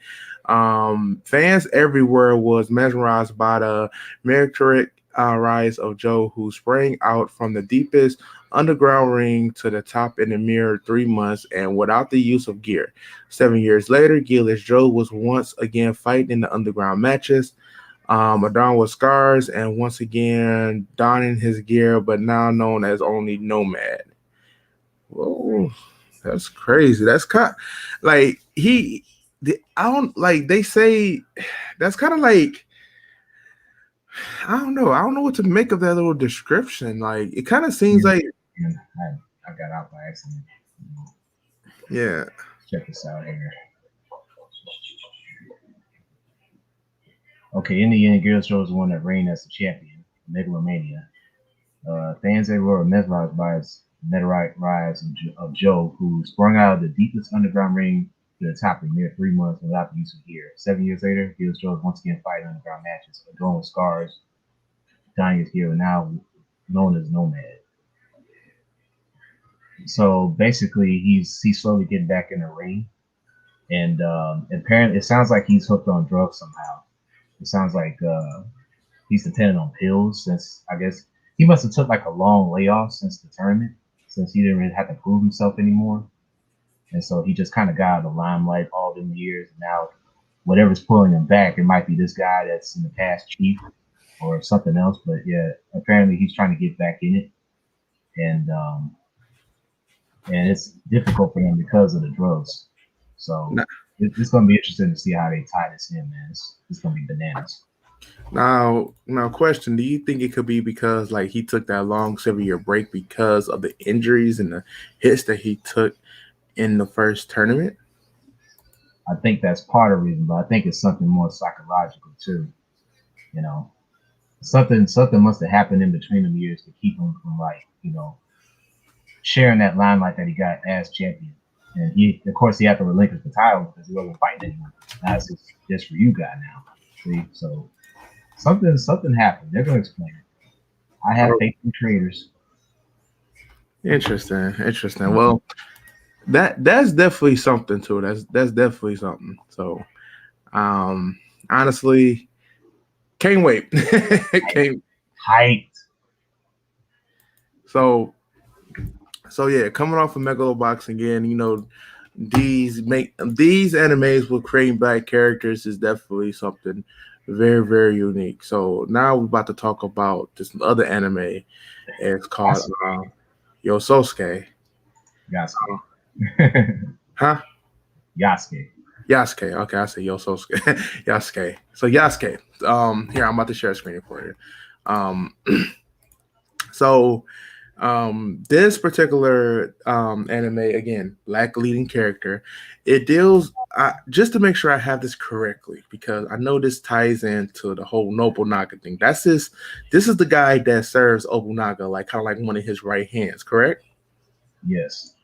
Speaker 1: Fans everywhere was mesmerized by the meteoric rise of Joe, who sprang out from the deepest underground ring to the top in a mere 3 months and without the use of gear. 7 years later, Gearless Joe was once again fighting in the underground matches, adorned with scars and once again donning his gear, but now known as only Nomad. Whoa, that's crazy. That's kind like I don't like they say that's kind of like I don't know. I don't know what to make of that little description. Like it kind of seems like
Speaker 2: I got out by accident.
Speaker 1: yeah.
Speaker 2: Check this out here. Okay, in the end, Gearless Joe is the one that reigned as the champion, Megalomania. Fans everywhere were mesmerized by his meteoric rise of Joe, who sprung out of the deepest underground ring to the top in mere 3 months without the use of gear. 7 years later, Gearless Joe is once again fighting underground matches, adorned with scars, dying his hero, now known as Nomad. So basically, he's slowly getting back in the ring, and apparently, it sounds like he's hooked on drugs somehow. It sounds like he's dependent on pills since I guess he must have took like a long layoff since the tournament, since he didn't really have to prove himself anymore. And so he just kind of got out of the limelight all them years. And now whatever's pulling him back, it might be this guy that's in the past chief or something else. But yeah, apparently he's trying to get back in it. And it's difficult for him because of the drugs. So it's going to be interesting to see how they tie this in, man. It's going to be bananas.
Speaker 1: Now, question: do you think it could be because like he took that long 7-year break because of the injuries and the hits that he took in the first tournament?
Speaker 2: I think that's part of the reason, but I think it's something more psychological too. You know, something must have happened in between them years to keep him from sharing that limelight that he got as champion. And he, of course, he had to relinquish the title because he wasn't fighting anyone. Now it's just for you guy now. See, so something happened. They're gonna explain it. I have faith in creators.
Speaker 1: Interesting. Well, that's definitely something too. That's definitely something. So, honestly, can't wait. Can't.
Speaker 2: Hyped.
Speaker 1: So yeah, coming off of Megalobox again, these animes with creating black characters is definitely something very, very unique. So now we're about to talk about this other anime. It's called Yososuke.
Speaker 2: Yasuke.
Speaker 1: Huh?
Speaker 2: Yasuke.
Speaker 1: Okay, I say Yososuke. Yasuke. So Yasuke. Here I'm about to share a screen for you. So this particular anime, again, black leading character, it deals just to make sure I have this correctly, because I know this ties into the whole Nobunaga thing. This is the guy that serves Nobunaga, like kind of like one of his right hands, correct?
Speaker 2: Yes.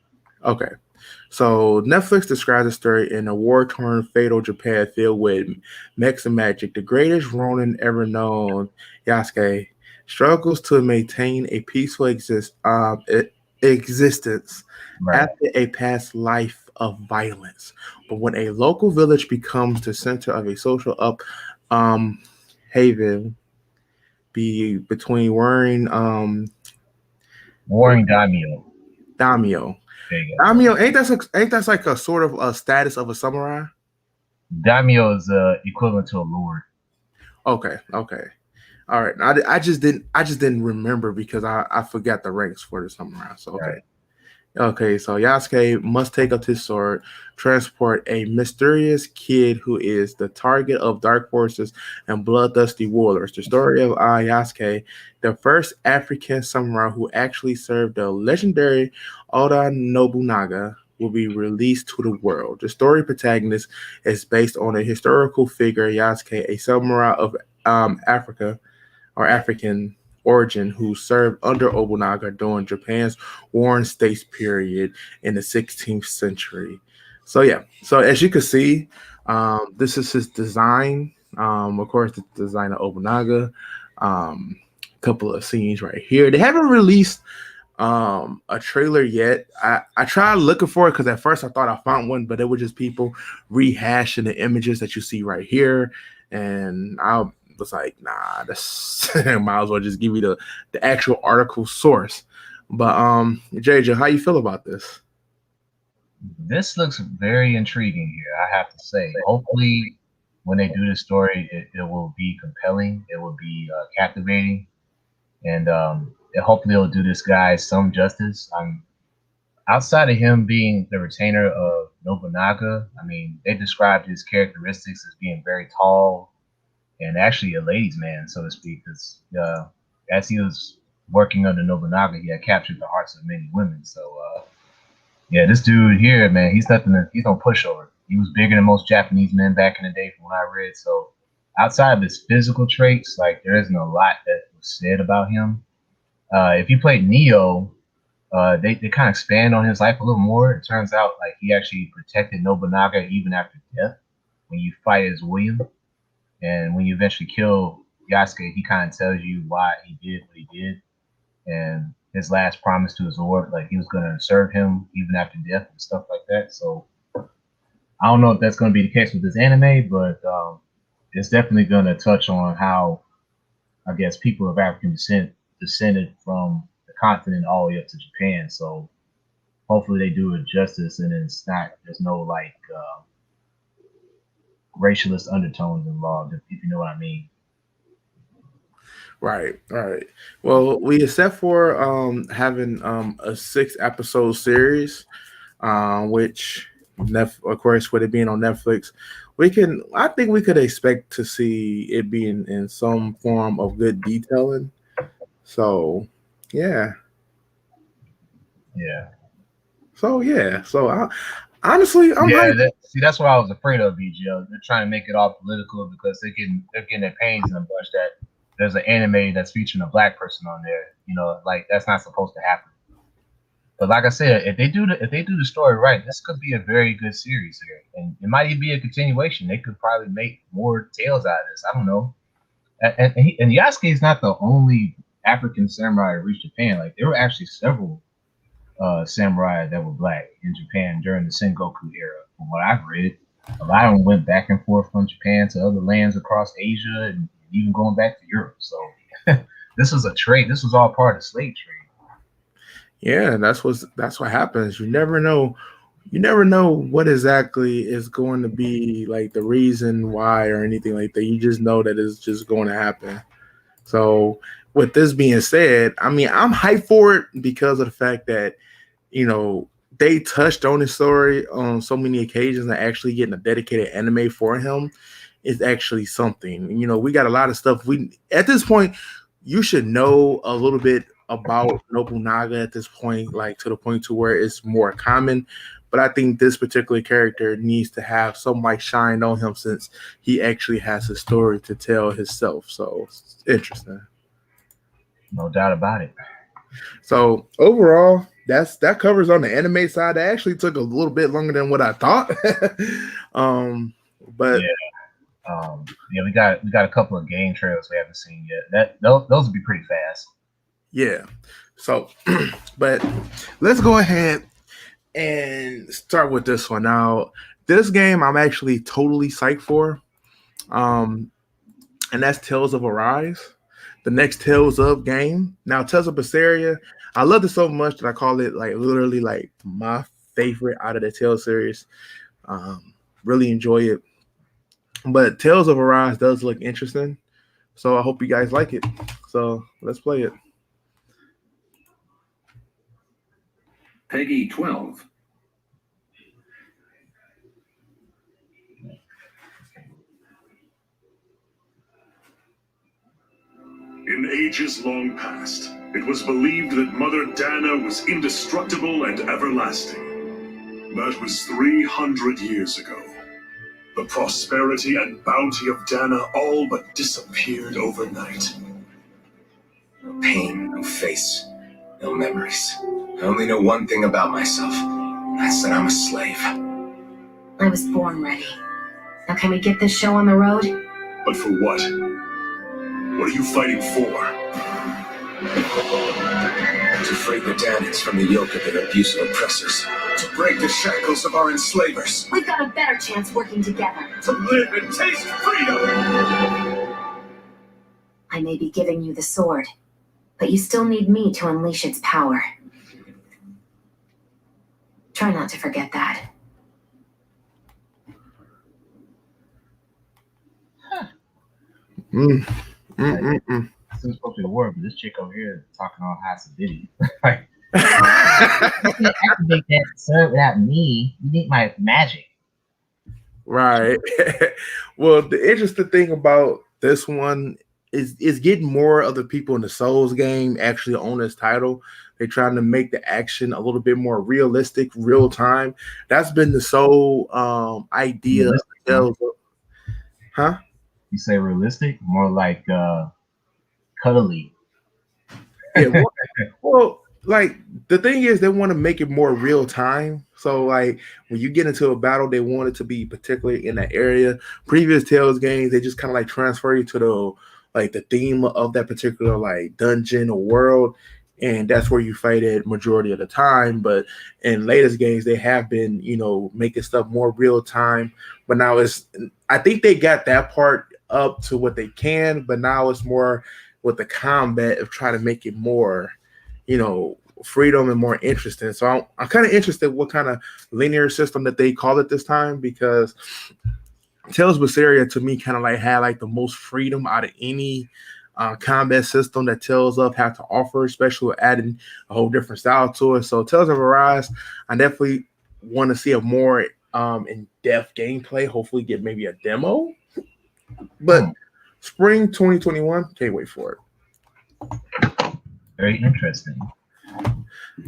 Speaker 1: Okay. So Netflix describes the story in a war-torn, fatal Japan filled with mechs and magic. The greatest Ronin ever known, Yasuke, struggles to maintain a peaceful existence after a past life of violence. But when a local village becomes the center of a social haven between warring
Speaker 2: daimyo.
Speaker 1: Daimyo, ain't that like a sort of a status of a samurai?
Speaker 2: Daimyo is equivalent to a lord.
Speaker 1: Okay. All right. I just didn't remember because I forgot the ranks for the samurai. So okay. Right. Okay, so Yasuke must take up his sword, transport a mysterious kid who is the target of dark forces and bloodthirsty warlords. The story of Yasuke, the first African samurai who actually served the legendary Oda Nobunaga, will be released to the world. The story protagonist is based on a historical figure, Yasuke, a samurai of Africa or African origin who served under Nobunaga during Japan's Warring States period in the 16th century. So yeah, so as you can see, this is his design. Of course, the design of Nobunaga. A couple of scenes right here. They haven't released a trailer yet. I tried looking for it because at first I thought I found one, but it was just people rehashing the images that you see right here, and I was like, nah, this might as well just give me the actual article source. But JJ, how you feel about this?
Speaker 2: This looks very intriguing here, I have to say. Hopefully when they do this story, it will be compelling, it will be captivating, and hopefully it'll do this guy some justice. outside of him being the retainer of Nobunaga, I mean, they described his characteristics as being very tall and actually a ladies' man, so to speak. Because as he was working under Nobunaga, he had captured the hearts of many women. So yeah, this dude here, man, he's nothing. He's no pushover. He was bigger than most Japanese men back in the day, from what I read. So outside of his physical traits, like there isn't a lot that was said about him. If you played Neo, they kind of expand on his life a little more. It turns out like he actually protected Nobunaga even after death when you fight as William. And when you eventually kill Yasuke, he kind of tells you why he did what he did. And his last promise to his lord, like he was going to serve him even after death and stuff like that. So I don't know if that's going to be the case with this anime, but it's definitely going to touch on how, I guess, people of African descent descended from the continent all the way up to Japan. So hopefully they do it justice, and there's no like racialist undertones involved, if you know what I mean.
Speaker 1: Right. Well, we except for having a 6-episode series, which of course, with it being on Netflix, I think we could expect to see it being in some form of good detailing. So yeah. So honestly,
Speaker 2: that's what I was afraid of, BGL. They're trying to make it all political because they're getting their pains in a bunch that there's an anime that's featuring a black person on there. You know, like that's not supposed to happen. But like I said, if they do the story right, this could be a very good series here, and it might even be a continuation. They could probably make more tales out of this. I don't know. And Yasuke is not the only African samurai to reach Japan. Like there were actually several samurai that were black in Japan during the Sengoku era. From what I've read, a lot of them went back and forth from Japan to other lands across Asia and even going back to Europe. So this was a trade. This was all part of the slave trade.
Speaker 1: Yeah, that's what happens. You never know what exactly is going to be like the reason why or anything like that. You just know that it's just going to happen. So with this being said, I mean, I'm hyped for it because of the fact that, you know, they touched on his story on so many occasions, and actually getting a dedicated anime for him is actually something. You know, we got a lot of stuff. At this point, you should know a little bit about Nobunaga at this point, like to the point to where it's more common. But I think this particular character needs to have some light shine on him since he actually has a story to tell himself. So it's interesting.
Speaker 2: No doubt about it.
Speaker 1: So overall, that covers on the anime side. That actually took a little bit longer than what I thought. But
Speaker 2: we got a couple of game trailers we haven't seen yet. Those would be pretty fast.
Speaker 1: Yeah. So, but let's go ahead and start with this one. Now, this game I'm actually totally psyched for. And that's Tales of Arise, the next Tales of game. Now, Tales of Berseria, I love it so much that I call it like literally like my favorite out of the Tales series. Really enjoy it. But Tales of Arise does look interesting. So I hope you guys like it. So let's play it.
Speaker 3: Peggy 12.
Speaker 5: In ages long past, it was believed that Mother Dana was indestructible and everlasting. That was 300 years ago. The prosperity and bounty of Dana all but disappeared overnight.
Speaker 6: No pain, no face, no memories. I only know one thing about myself. That's that I'm a slave.
Speaker 7: I was born ready. Now can we get this show on the road?
Speaker 5: But for what? What are you fighting for?
Speaker 6: To free the Danans from the yoke of their abusive oppressors. To break the shackles of our enslavers.
Speaker 7: We've got a better chance working together.
Speaker 5: To live and taste freedom!
Speaker 7: I may be giving you the sword, but you still need me to unleash its power. Try not to forget that.
Speaker 2: This is supposed to be a word, but this chick over here is talking all high acidity. can't activate that sword without me. You need my magic.
Speaker 1: Right. Well, the interesting thing about this one is getting more of the people in the Souls game actually own this title. They're trying to make the action a little bit more realistic, real time. That's been the sole idea.
Speaker 2: Realistic,
Speaker 1: huh?
Speaker 2: You say realistic? More like cuddly.
Speaker 1: Yeah. Well, like the thing is, they want to make it more real time. So, like when you get into a battle, they want it to be particularly in that area. Previous Tales games, they just kind of like transfer you to the theme of that particular like dungeon or world, and that's where you fight it majority of the time. But in latest games, they have been making stuff more real time. But now I think they got that part up to what they can, but now it's more with the combat of trying to make it more freedom and more interesting. So I'm kind of interested what kind of linear system that they call it this time, because Tales of Berseria to me kind of like had like the most freedom out of any combat system that Tales of had to offer, especially with adding a whole different style to it. So Tales of Arise, I definitely want to see a more in-depth gameplay, hopefully get maybe a demo. But spring 2021, can't wait for it.
Speaker 2: Very interesting.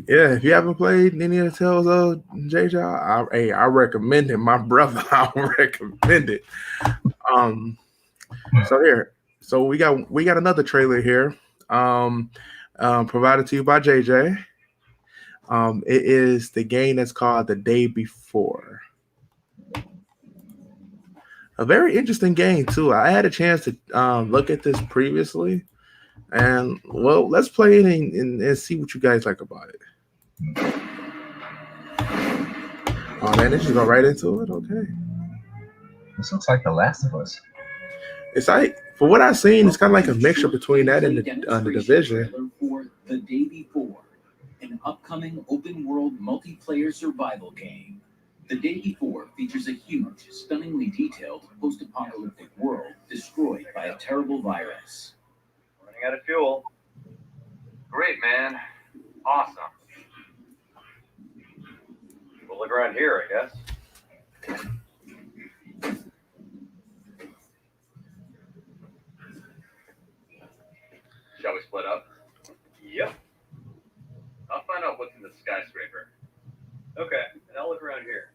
Speaker 1: Yeah, if you haven't played any of the Tales of JJ, I recommend it. My brother, I recommend it. So we got another trailer here, provided to you by JJ. It is the game that's called The Day Before. A very interesting game too. I had a chance to look at this previously, and well, let's play it and see what you guys like about it. Oh man, they just go right into it. Okay.
Speaker 2: This looks like The Last of Us.
Speaker 1: It's like, for what I've seen, it's kind of like a mixture between that and the Division.
Speaker 8: For The Day Before, an upcoming open-world multiplayer survival game. The Day Before features a huge, stunningly detailed post-apocalyptic world destroyed by a terrible virus.
Speaker 9: Running out of fuel. Great, man. Awesome. We'll look around here, I guess. Shall we split up? Yep. I'll find out what's in the skyscraper. Okay, and I'll look around here.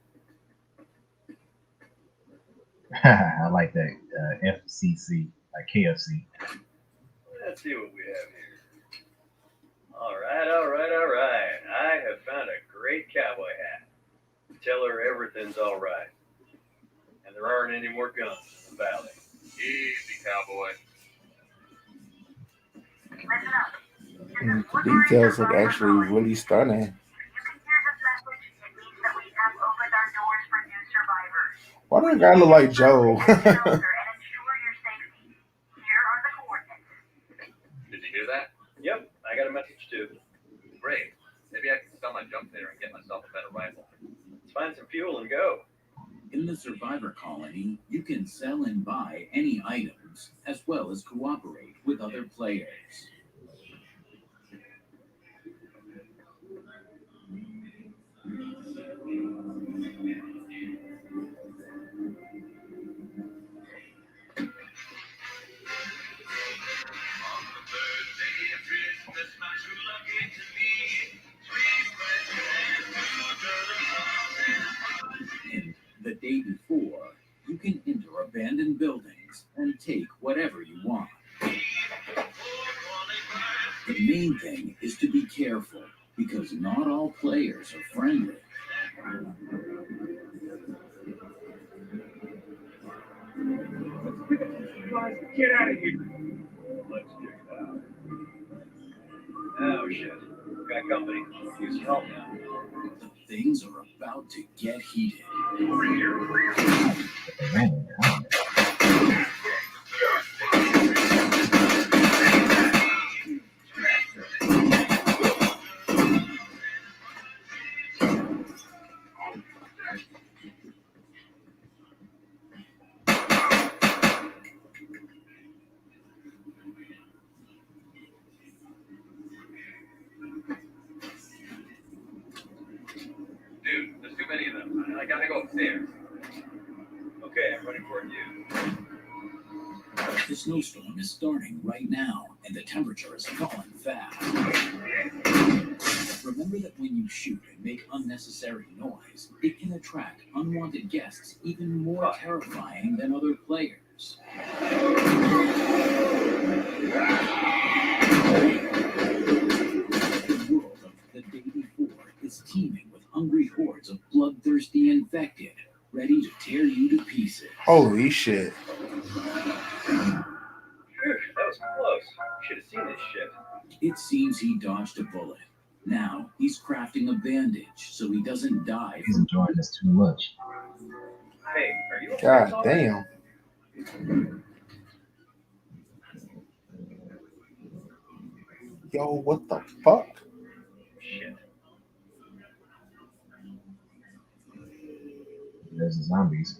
Speaker 2: I like that FCC, like KFC.
Speaker 9: Let's see what we have here. All right. I have found a great cowboy hat. Tell her everything's all right. And there aren't any more guns in the valley. Easy, cowboy.
Speaker 1: The details look actually really stunning. Why do the guy look like Joe?
Speaker 9: Did you hear that? Yep, I got a message too. Great. Maybe I can sell my junk there and get myself a better rifle. Let's find some fuel and go.
Speaker 8: In the survivor colony, you can sell and buy any items, as well as cooperate with other players. In The Day Before, you can enter abandoned buildings and take whatever you want. The main thing is to be careful, because not all players are friendly.
Speaker 9: Get out of here. Let's check it out. Oh, shit. Got company. Use your help now.
Speaker 8: Things are about to get heated.
Speaker 9: There. Okay, I'm running for you.
Speaker 8: The snowstorm is starting right now, and the temperature is falling fast. Remember that when you shoot and make unnecessary noise, it can attract unwanted guests even more terrifying than other players. The world of The Day Before is teeming with hungry hordes of bloodthirsty infected, ready to tear you to pieces.
Speaker 1: Holy shit.
Speaker 9: Phew, that was close. Should have seen this shit.
Speaker 8: It seems he dodged a bullet. Now he's crafting a bandage so he doesn't die.
Speaker 2: He's enjoying this too much.
Speaker 9: Hey, are you
Speaker 1: God damn. Yo, what the fuck?
Speaker 9: Shit.
Speaker 2: There's the zombies.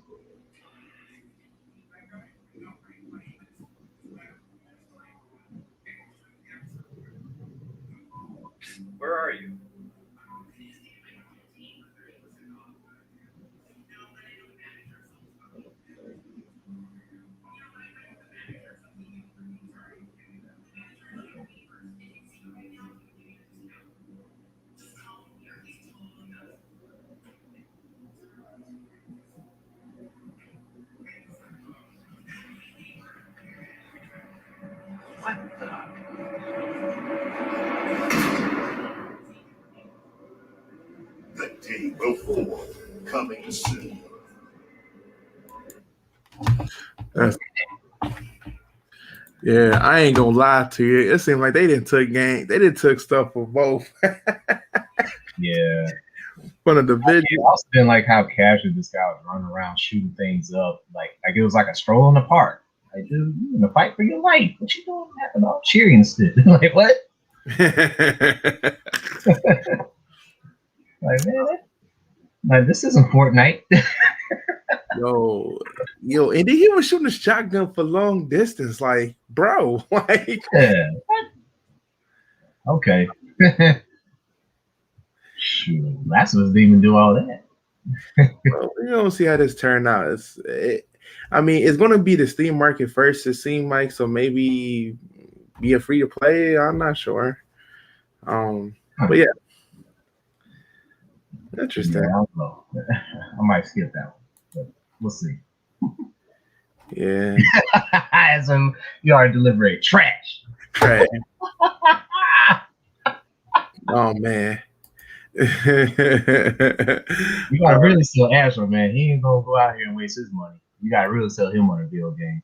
Speaker 9: Where are you? What the?
Speaker 5: The Day Before, coming soon.
Speaker 1: Yeah, I ain't gonna lie to you. It seemed like they didn't took stuff for both.
Speaker 2: Yeah.
Speaker 1: From the division.
Speaker 2: I also didn't like how casual this guy was running around shooting things up. Like it was like a stroll in the park. Like, dude, you in a fight for your life. What you doing about cheering instead? Like, what? Like, man, like, this isn't Fortnite.
Speaker 1: Yo, and then he was shooting a shotgun for long distance. Like, bro, like,
Speaker 2: yeah. Okay. Shoot, Last of Us didn't even do all that.
Speaker 1: Well, we don't see how this turned out. I mean, it's going to be the Steam market first, it seemed like, so maybe be a free to play. I'm not sure. But yeah, interesting.
Speaker 2: Yeah, I don't know. I might skip that one, but we'll see.
Speaker 1: Yeah.
Speaker 2: So you are delivering trash.
Speaker 1: Trash. Oh man.
Speaker 2: You gotta really sell Astro, man. He ain't gonna go out here and waste his money. You gotta really sell him on a video game.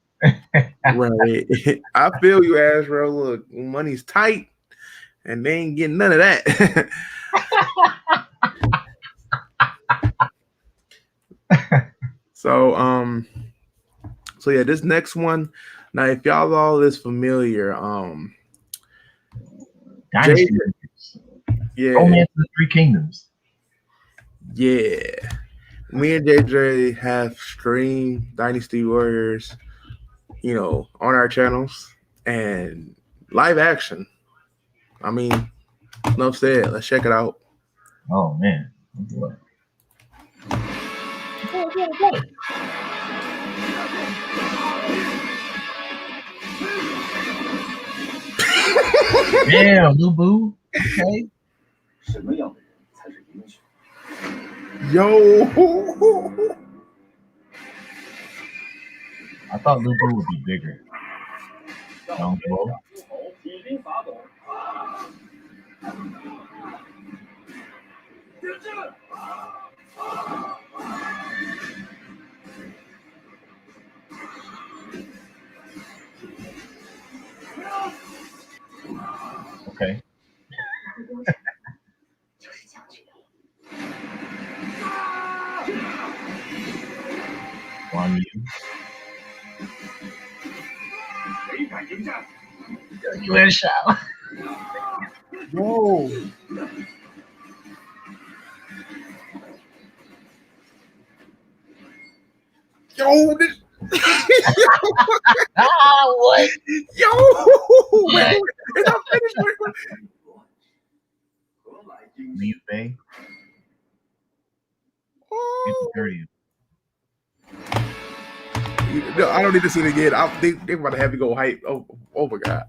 Speaker 1: Right. I feel you, Astro. Look, money's tight, and they ain't getting none of that. So yeah, this next one. Now, if y'all all is familiar,
Speaker 2: Dynasty.
Speaker 1: Yeah.
Speaker 2: Romance of the Three Kingdoms.
Speaker 1: Yeah. Me and JJ have streamed Dynasty Warriors, on our channels and live action. I mean, enough said. Let's check it out.
Speaker 2: Oh man. Oh, boy. Damn, Lou Boo. Okay.
Speaker 1: Yo.
Speaker 2: I thought Lou Boo would be bigger. Don't go. Okay. On you. You in a shot.
Speaker 1: Whoa. Yo, this.
Speaker 2: What?
Speaker 1: Yo, wait, is that finished?
Speaker 2: Liu Bei.
Speaker 1: Oh.
Speaker 2: 30.
Speaker 1: No, I don't need to see it again. They're about to have me go hype. Oh my god.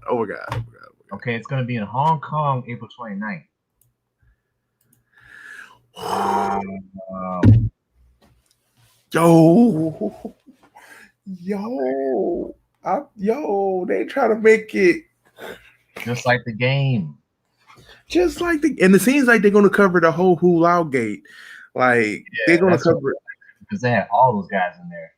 Speaker 2: Okay, it's gonna be in Hong Kong, April 29th.
Speaker 1: Yo, they try to make it
Speaker 2: just like the game.
Speaker 1: And it seems like they're gonna cover the whole Hulao gate. Like they're gonna cover it
Speaker 2: because they had all those guys in there.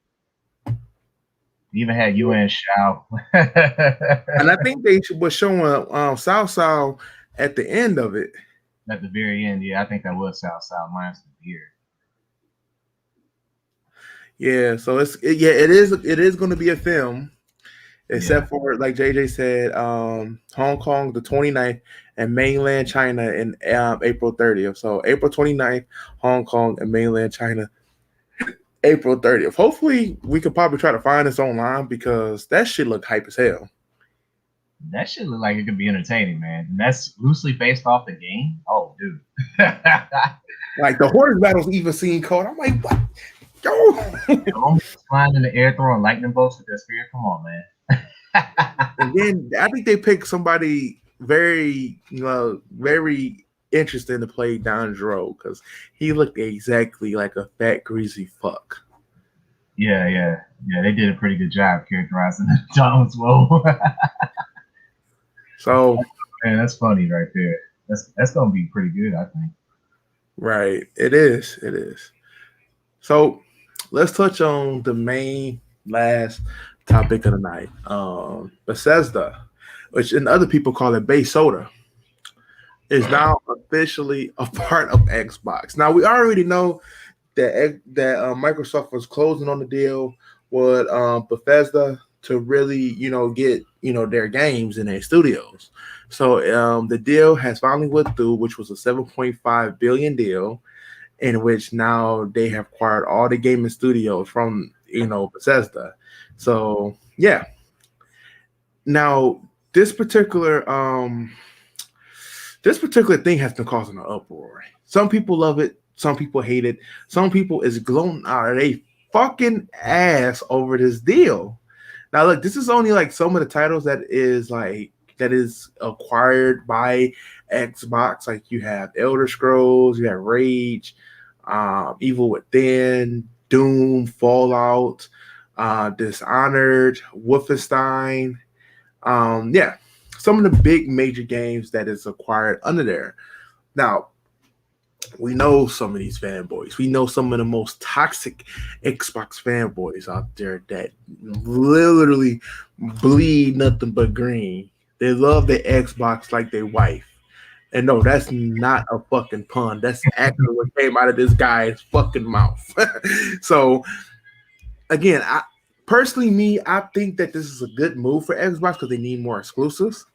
Speaker 2: They even had Yuan Shao.
Speaker 1: And I think they was showing Cao Cao at the end of it.
Speaker 2: At the very end, yeah, I think that was Cao Cao minus the beard.
Speaker 1: Yeah, so it is going to be a film, except for like JJ said, Hong Kong the 29th and mainland China in April 30th. So April 29th, Hong Kong and mainland China, April 30th. Hopefully, we could probably try to find this online because that shit look hype as hell.
Speaker 2: That shit look like it could be entertaining, man. And that's loosely based off the game. Oh, dude.
Speaker 1: Like the horse battles even seem cold. I'm like, what? Yo,
Speaker 2: flying in the air, throwing lightning bolts with that spear. Come on, man.
Speaker 1: And then I think they picked somebody very, very interesting to play Don Zero because he looked exactly like a fat, greasy fuck.
Speaker 2: Yeah. They did a pretty good job characterizing Don as well.
Speaker 1: So,
Speaker 2: man, that's funny right there. That's gonna be pretty good, I think.
Speaker 1: Right, it is. So, let's touch on the main last topic of the night. Bethesda, which and other people call it Bay Soda, is now officially a part of Xbox. Now we already know that Microsoft was closing on the deal with Bethesda to really, get their games in their studios. So the deal has finally went through, which was a $7.5 billion deal, in which now they have acquired all the gaming studios from Bethesda. So yeah. Now this particular thing has been causing an uproar. Some people love it, some people hate it, some people is gloating out of their fucking ass over this deal. Now look, this is only like some of the titles that is acquired by Xbox. Like you have Elder Scrolls, you have Rage, Evil Within, Doom, Fallout, Dishonored, Wolfenstein. Some of the big major games that is acquired under there. Now, we know some of these fanboys. We know some of the most toxic Xbox fanboys out there that literally bleed nothing but green. They love their Xbox like their wife. And no, that's not a fucking pun. That's actually what came out of this guy's fucking mouth. So, again, I think that this is a good move for Xbox because they need more exclusives,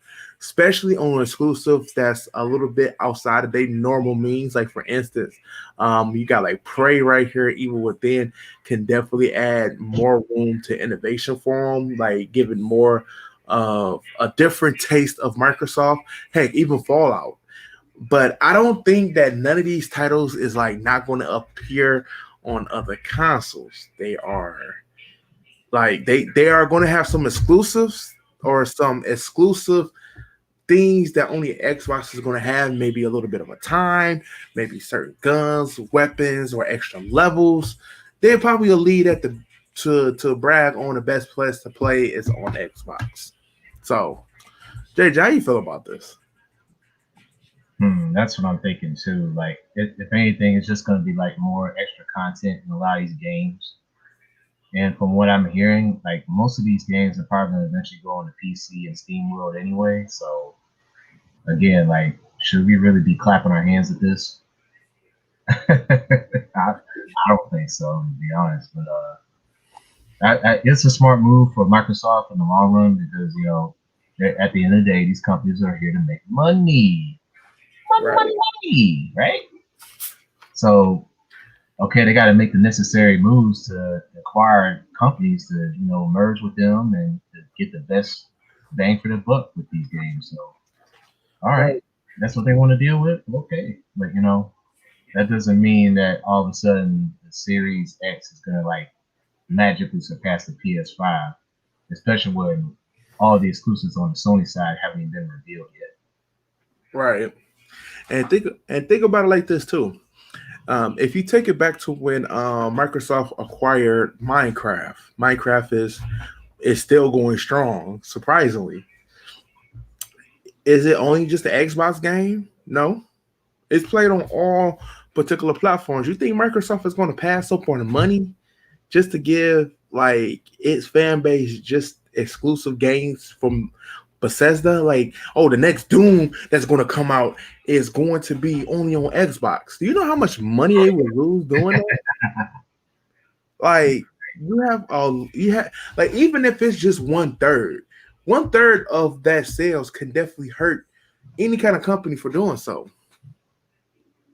Speaker 1: especially on exclusives that's a little bit outside of their normal means. Like, for instance, you got like Prey right here, Evil Within can definitely add more room to innovation for them, like giving more of a different taste of Microsoft. Heck, even Fallout. But I don't think that none of these titles is like not going to appear on other consoles. They are like they are going to have some exclusives or some exclusive things that only Xbox is going to have. Maybe a little bit of a time, maybe certain guns, weapons, or extra levels. They probably will lead at to brag on the best place to play is on Xbox. So, JJ, how you feel about this?
Speaker 2: That's what I'm thinking too. Like, if anything, it's just going to be like more extra content in a lot of these games. And from what I'm hearing, like most of these games are probably going to eventually go on the PC and Steam world anyway. So, again, like, should we really be clapping our hands at this? I don't think so, to be honest. But it's a smart move for Microsoft in the long run because at the end of the day, these companies are here to make money. Money, right? So, okay, they got to make the necessary moves to acquire companies to, merge with them and to get the best bang for the buck with these games. So, all right, that's what they want to deal with. Okay, but that doesn't mean that all of a sudden the Series X is gonna like magically surpass the PS5, especially when all the exclusives on the Sony side haven't even been revealed yet.
Speaker 1: Right. And think about it like this too. If you take it back to when Microsoft acquired Minecraft is still going strong, surprisingly. Is it only just the Xbox game? No. It's played on all particular platforms. You think Microsoft is going to pass up on the money just to give like its fan base just exclusive games from Bethesda? Like, oh, the next Doom that's going to come out is going to be only on Xbox. Do you know how much money they will lose doing that? Like, you have like, even if it's just 1/3 of that sales can definitely hurt any kind of company for doing so.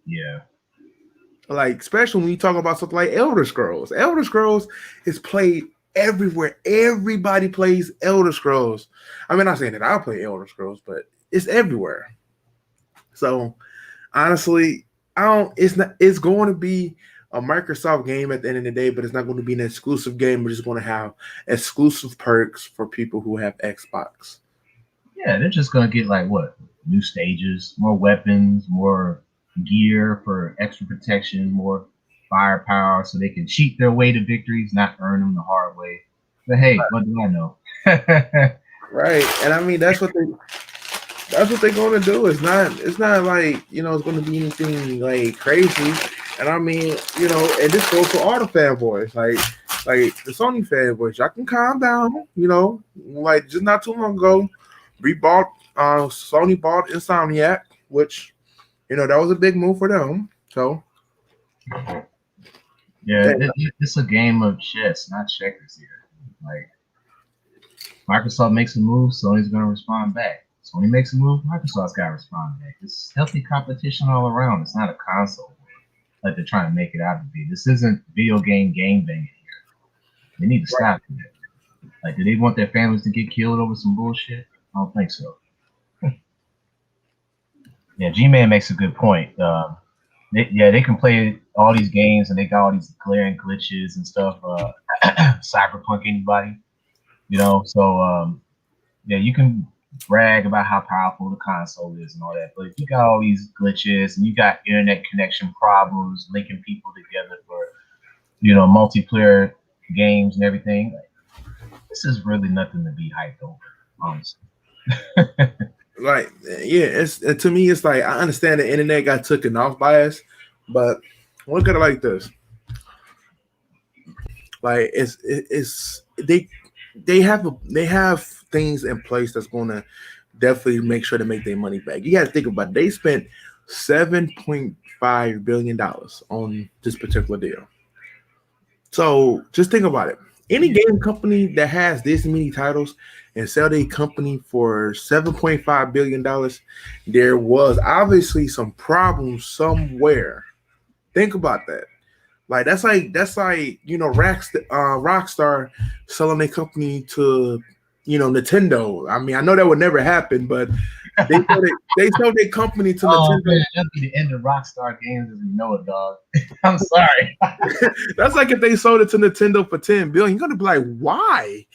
Speaker 2: Yeah.
Speaker 1: Like, especially when you talk about something like Elder Scrolls. Elder Scrolls is played everywhere. Everybody plays Elder Scrolls. I mean, not saying that I play Elder Scrolls, but it's everywhere. So honestly, it's going to be a Microsoft game at the end of the day, but it's not going to be an exclusive game. We're just going to have exclusive perks for people who have Xbox.
Speaker 2: Yeah, they're just gonna get like what? New stages, more weapons, more gear for extra protection, more firepower, so they can cheat their way to victories, not earn them the hard way. But hey, what do I know?
Speaker 1: Right. And I mean that's what they're going to do. It's not like, it's going to be anything like crazy. And I mean, and this goes for all the fanboys, like the Sony fanboys. Y'all can calm down, like just not too long ago, Sony bought Insomniac, which, that was a big move for them. So
Speaker 2: yeah, it's a game of chess, not checkers here. Like, Microsoft makes a move, Sony's going to respond back. Sony makes a move, Microsoft's got to respond back. It's healthy competition all around. It's not a console like they're trying to make it out to be. This isn't video game banging here. They need to stop it. Like, do they want their families to get killed over some bullshit? I don't think so. Yeah, G-Man makes a good point. They can play all these games and they got all these glaring glitches and stuff. Cyberpunk anybody, So you can brag about how powerful the console is and all that, but if you got all these glitches and you got internet connection problems linking people together for multiplayer games and everything, this is really nothing to be hyped over, honestly.
Speaker 1: Like, yeah, to me, it's like, I understand the internet got taken off by us, but look at it like this. Like, they have things in place that's going to definitely make sure to make their money back. You got to think about it. They spent $7.5 billion on this particular deal. So just think about it. Any game company that has this many titles and sell their company for $7.5 billion, there was obviously some problems somewhere. Think about that. Like, that's like Rockstar selling their company to Nintendo. I mean, I know that would never happen, but they sold their company to Nintendo.
Speaker 2: Man, that'd be the end of Rockstar Games as we know it, dog. I'm sorry.
Speaker 1: That's like if they sold it to Nintendo for $10 billion. You're gonna be like, why?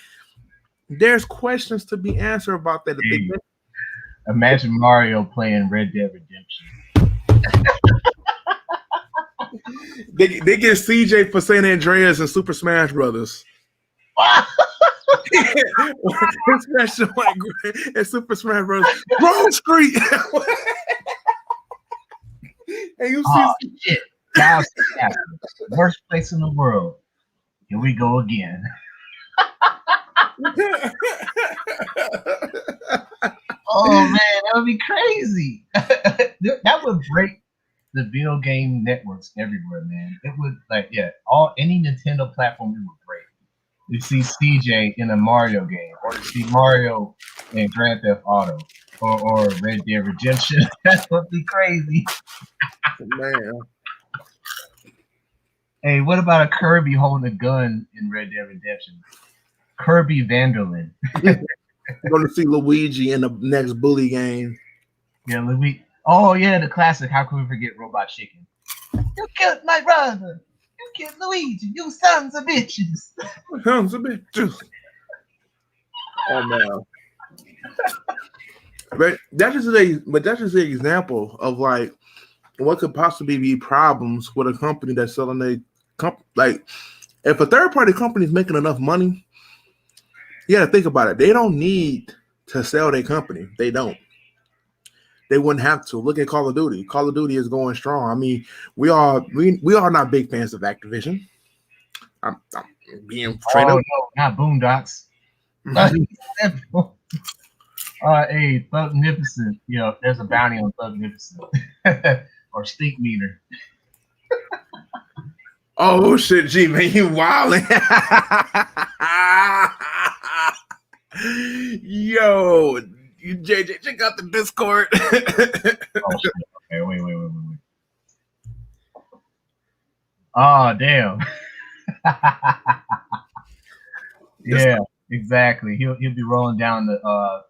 Speaker 1: There's questions to be answered about that.
Speaker 2: Hey, imagine Mario playing Red Dead Redemption.
Speaker 1: They get CJ for San Andreas and Super Smash Brothers. Especially like in Super Smash Brothers, Grove Street. And you see,
Speaker 2: shit, worst place in the world. Here we go again. Oh man, that would be crazy. That would break the video game networks everywhere, man. It would, like, any Nintendo platform it would break. You see CJ in a Mario game, or you see Mario in Grand Theft Auto, or Red Dead Redemption. That would be crazy.
Speaker 1: Man.
Speaker 2: Hey, what about a Kirby holding a gun in Red Dead Redemption? Kirby Vanderlyn.
Speaker 1: You're going to see Luigi in the next Bully game.
Speaker 2: Yeah, Oh, yeah, the classic. How can we forget Robot Chicken? You killed my brother. You Kid Luigi, you sons of bitches.
Speaker 1: Sons of bitches. Oh man. But that's just an example of like what could possibly be problems with a company that's selling like if a third party company is making enough money, you gotta think about it. They don't need to sell their company. They don't. They wouldn't have to. Look at Call of Duty. Call of Duty is going strong. I mean, we are not big fans of Activision. I'm being straight up.
Speaker 2: No, not Boondocks. Hey, Thugnificent. You know, there's a bounty on Thugnificent or Stink Meter.
Speaker 1: Oh shit, G man, you wildin'. Yo, you JJ, check out the Discord.
Speaker 2: Oh shit. Okay, wait. Oh damn. Yeah, exactly. He'll be rolling down the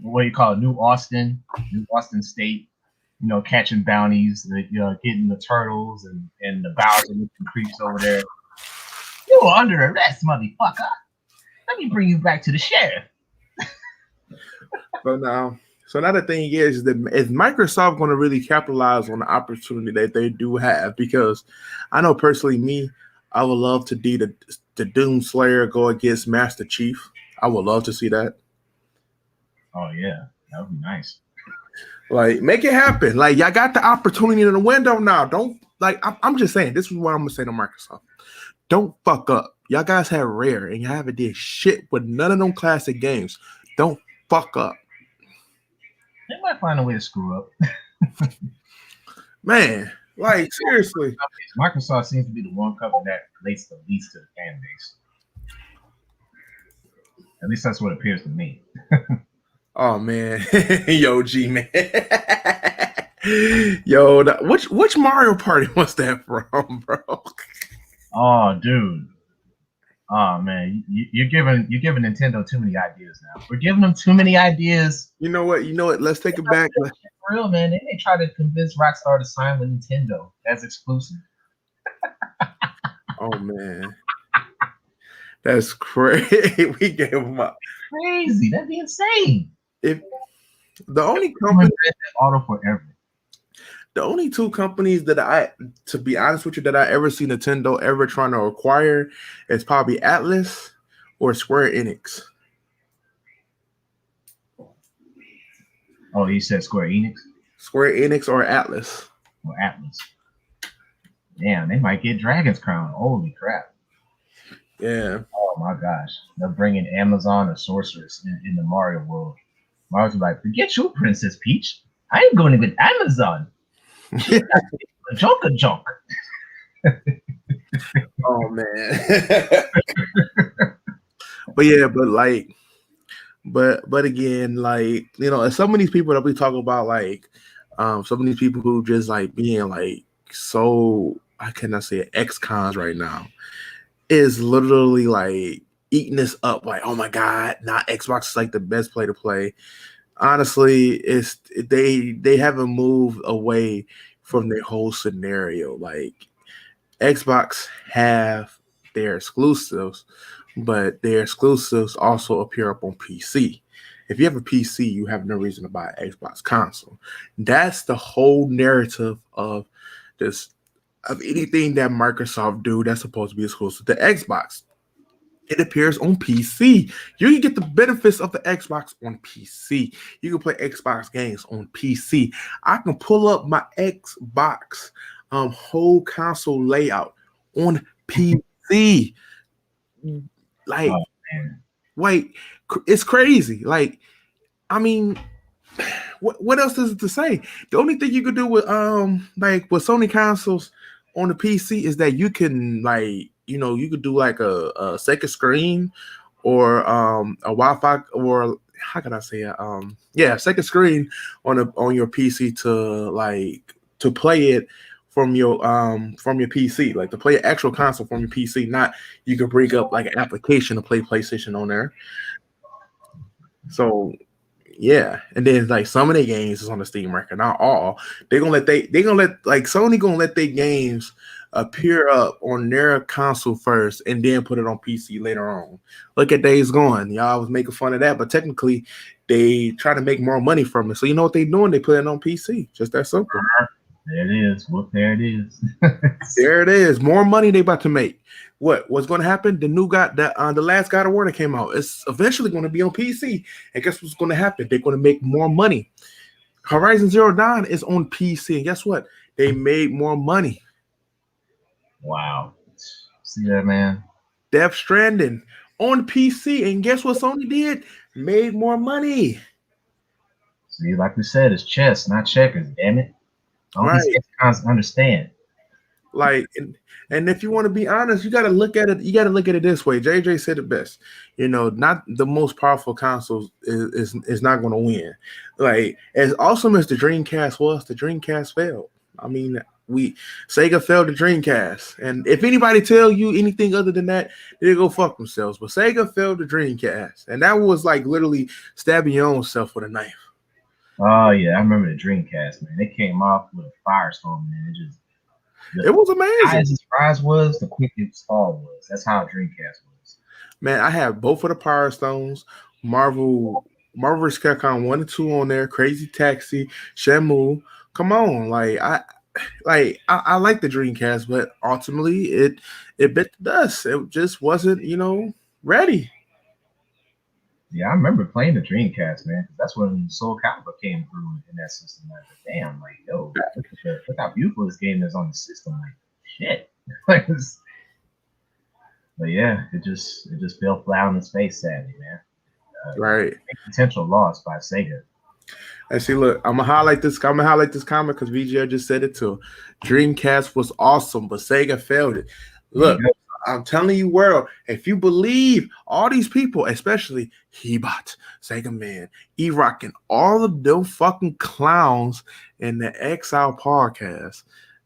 Speaker 2: what do you call it, New Austin State, you know, catching bounties, getting the turtles and the Bowser looking creeps over there. You were under arrest, motherfucker. Let me bring you back to the sheriff.
Speaker 1: So now the thing is that is Microsoft going to really capitalize on the opportunity that they do have? Because I know personally, I would love to see the Doom Slayer go against Master Chief. I would love to see that.
Speaker 2: Oh yeah, that would be nice.
Speaker 1: Like, make it happen. Like, y'all got the opportunity in the window now. Don't I'm just saying. This is what I'm gonna say to Microsoft. Don't fuck up. Y'all guys have Rare and you haven't did shit with none of them classic games. Don't fuck up.
Speaker 2: They might find a way to screw up.
Speaker 1: Man, like seriously.
Speaker 2: Microsoft seems to be the one company that relates the least to the fan base. At least that's what it appears to me.
Speaker 1: Oh man, yo, G man, yo, which Mario Party was that from, bro?
Speaker 2: Oh, dude. Oh man, you're giving Nintendo too many ideas now. We're giving them too many ideas.
Speaker 1: You know what? Let's take it back.
Speaker 2: For real, man. They try to convince Rockstar to sign with Nintendo as exclusive.
Speaker 1: Oh man, that's crazy. We gave them up.
Speaker 2: Crazy. That'd be insane.
Speaker 1: If the only company
Speaker 2: auto forever.
Speaker 1: The only two companies that to be honest with you, that I ever see Nintendo ever trying to acquire is probably Atlas or Square Enix.
Speaker 2: Oh, you said Square Enix?
Speaker 1: Square Enix or Atlas.
Speaker 2: Or Atlas. Damn, they might get Dragon's Crown. Holy crap.
Speaker 1: Yeah.
Speaker 2: Oh my gosh. They're bringing Amazon or Sorceress in the Mario world. Mario's like, forget you, Princess Peach. I ain't going with Amazon. Junk.
Speaker 1: Oh man. but again, like, you know, some of these people that we talk about, like some of these people who just like being like so, I cannot say ex-cons right now, is literally like eating this up, like, oh my god, not Xbox is like the best play to play. Honestly, it's they haven't moved away from their whole scenario. Like, Xbox have their exclusives, but their exclusives also appear up on PC. If you have a PC, you have no reason to buy an Xbox console. That's the whole narrative of anything that Microsoft do that's supposed to be exclusive to Xbox. It appears on PC. You can get the benefits of the Xbox on PC. You can play Xbox games on PC. I can pull up my Xbox whole console layout on PC. Like, wait, it's crazy. Like, I mean, what else is it to say? The only thing you could do with like with Sony consoles on the PC is that you can, like, you know, you could do like a second screen or a Wi-Fi, or how can I say it? Second screen on your PC to play it from your PC, like to play an actual console from your PC. Not you could bring up like an application to play PlayStation on there. So yeah, and then like some of their games is on the Steam record, not all. They're gonna let like Sony gonna let their games appear up on their console first and then put it on PC later on. Look at Days Gone. Y'all was making fun of that, but technically they try to make more money from it. So you know what they doing? They put it on PC. Just that simple.
Speaker 2: There it is. Well, there it is.
Speaker 1: There it is. More money they about to make. What's going to happen? The last God of War that came out, it's eventually going to be on PC. And guess what's going to happen? They're going to make more money. Horizon Zero Dawn is on PC, and guess what? They made more money.
Speaker 2: Wow. See that, man?
Speaker 1: Death Stranding on PC, and guess what Sony did? Made more money.
Speaker 2: See, like we said, it's chess, not checkers, damn it. All these cons understand.
Speaker 1: Like, and if you want to be honest, you got to look at it. You got to look at it this way. JJ said it best. You know, not the most powerful consoles is not going to win. Like, as awesome as the Dreamcast was, the Dreamcast failed. I mean, Sega failed the Dreamcast, and if anybody tell you anything other than that, they go fuck themselves. But Sega failed the Dreamcast, and that was like literally stabbing your own self with a knife.
Speaker 2: Oh yeah, I remember the Dreamcast, man. They came off with a firestorm, man.
Speaker 1: It was amazing.
Speaker 2: As rise was, the quick its fall was. That's how Dreamcast was.
Speaker 1: Man, I have both of the Power Stones, Marvel vs. Capcom 1 and 2 on there, Crazy Taxi, Shenmue. Come on, I like the Dreamcast, but ultimately it bit the dust. It just wasn't, ready.
Speaker 2: Yeah, I remember playing the Dreamcast, man. That's when Soul Calibur came through in that system. Like, damn, like, yo, look how beautiful this game is on the system. Like, shit. But yeah, it just fell flat on its face, sadly, man.
Speaker 1: Right.
Speaker 2: Potential loss by Sega.
Speaker 1: And see, look, I'm gonna highlight this comment because VGL just said it too. Dreamcast was awesome, but Sega failed it. Look, I'm telling you, world, if you believe all these people, especially Hebot, Sega Man, E-Rock, and all of them fucking clowns in the Exile podcast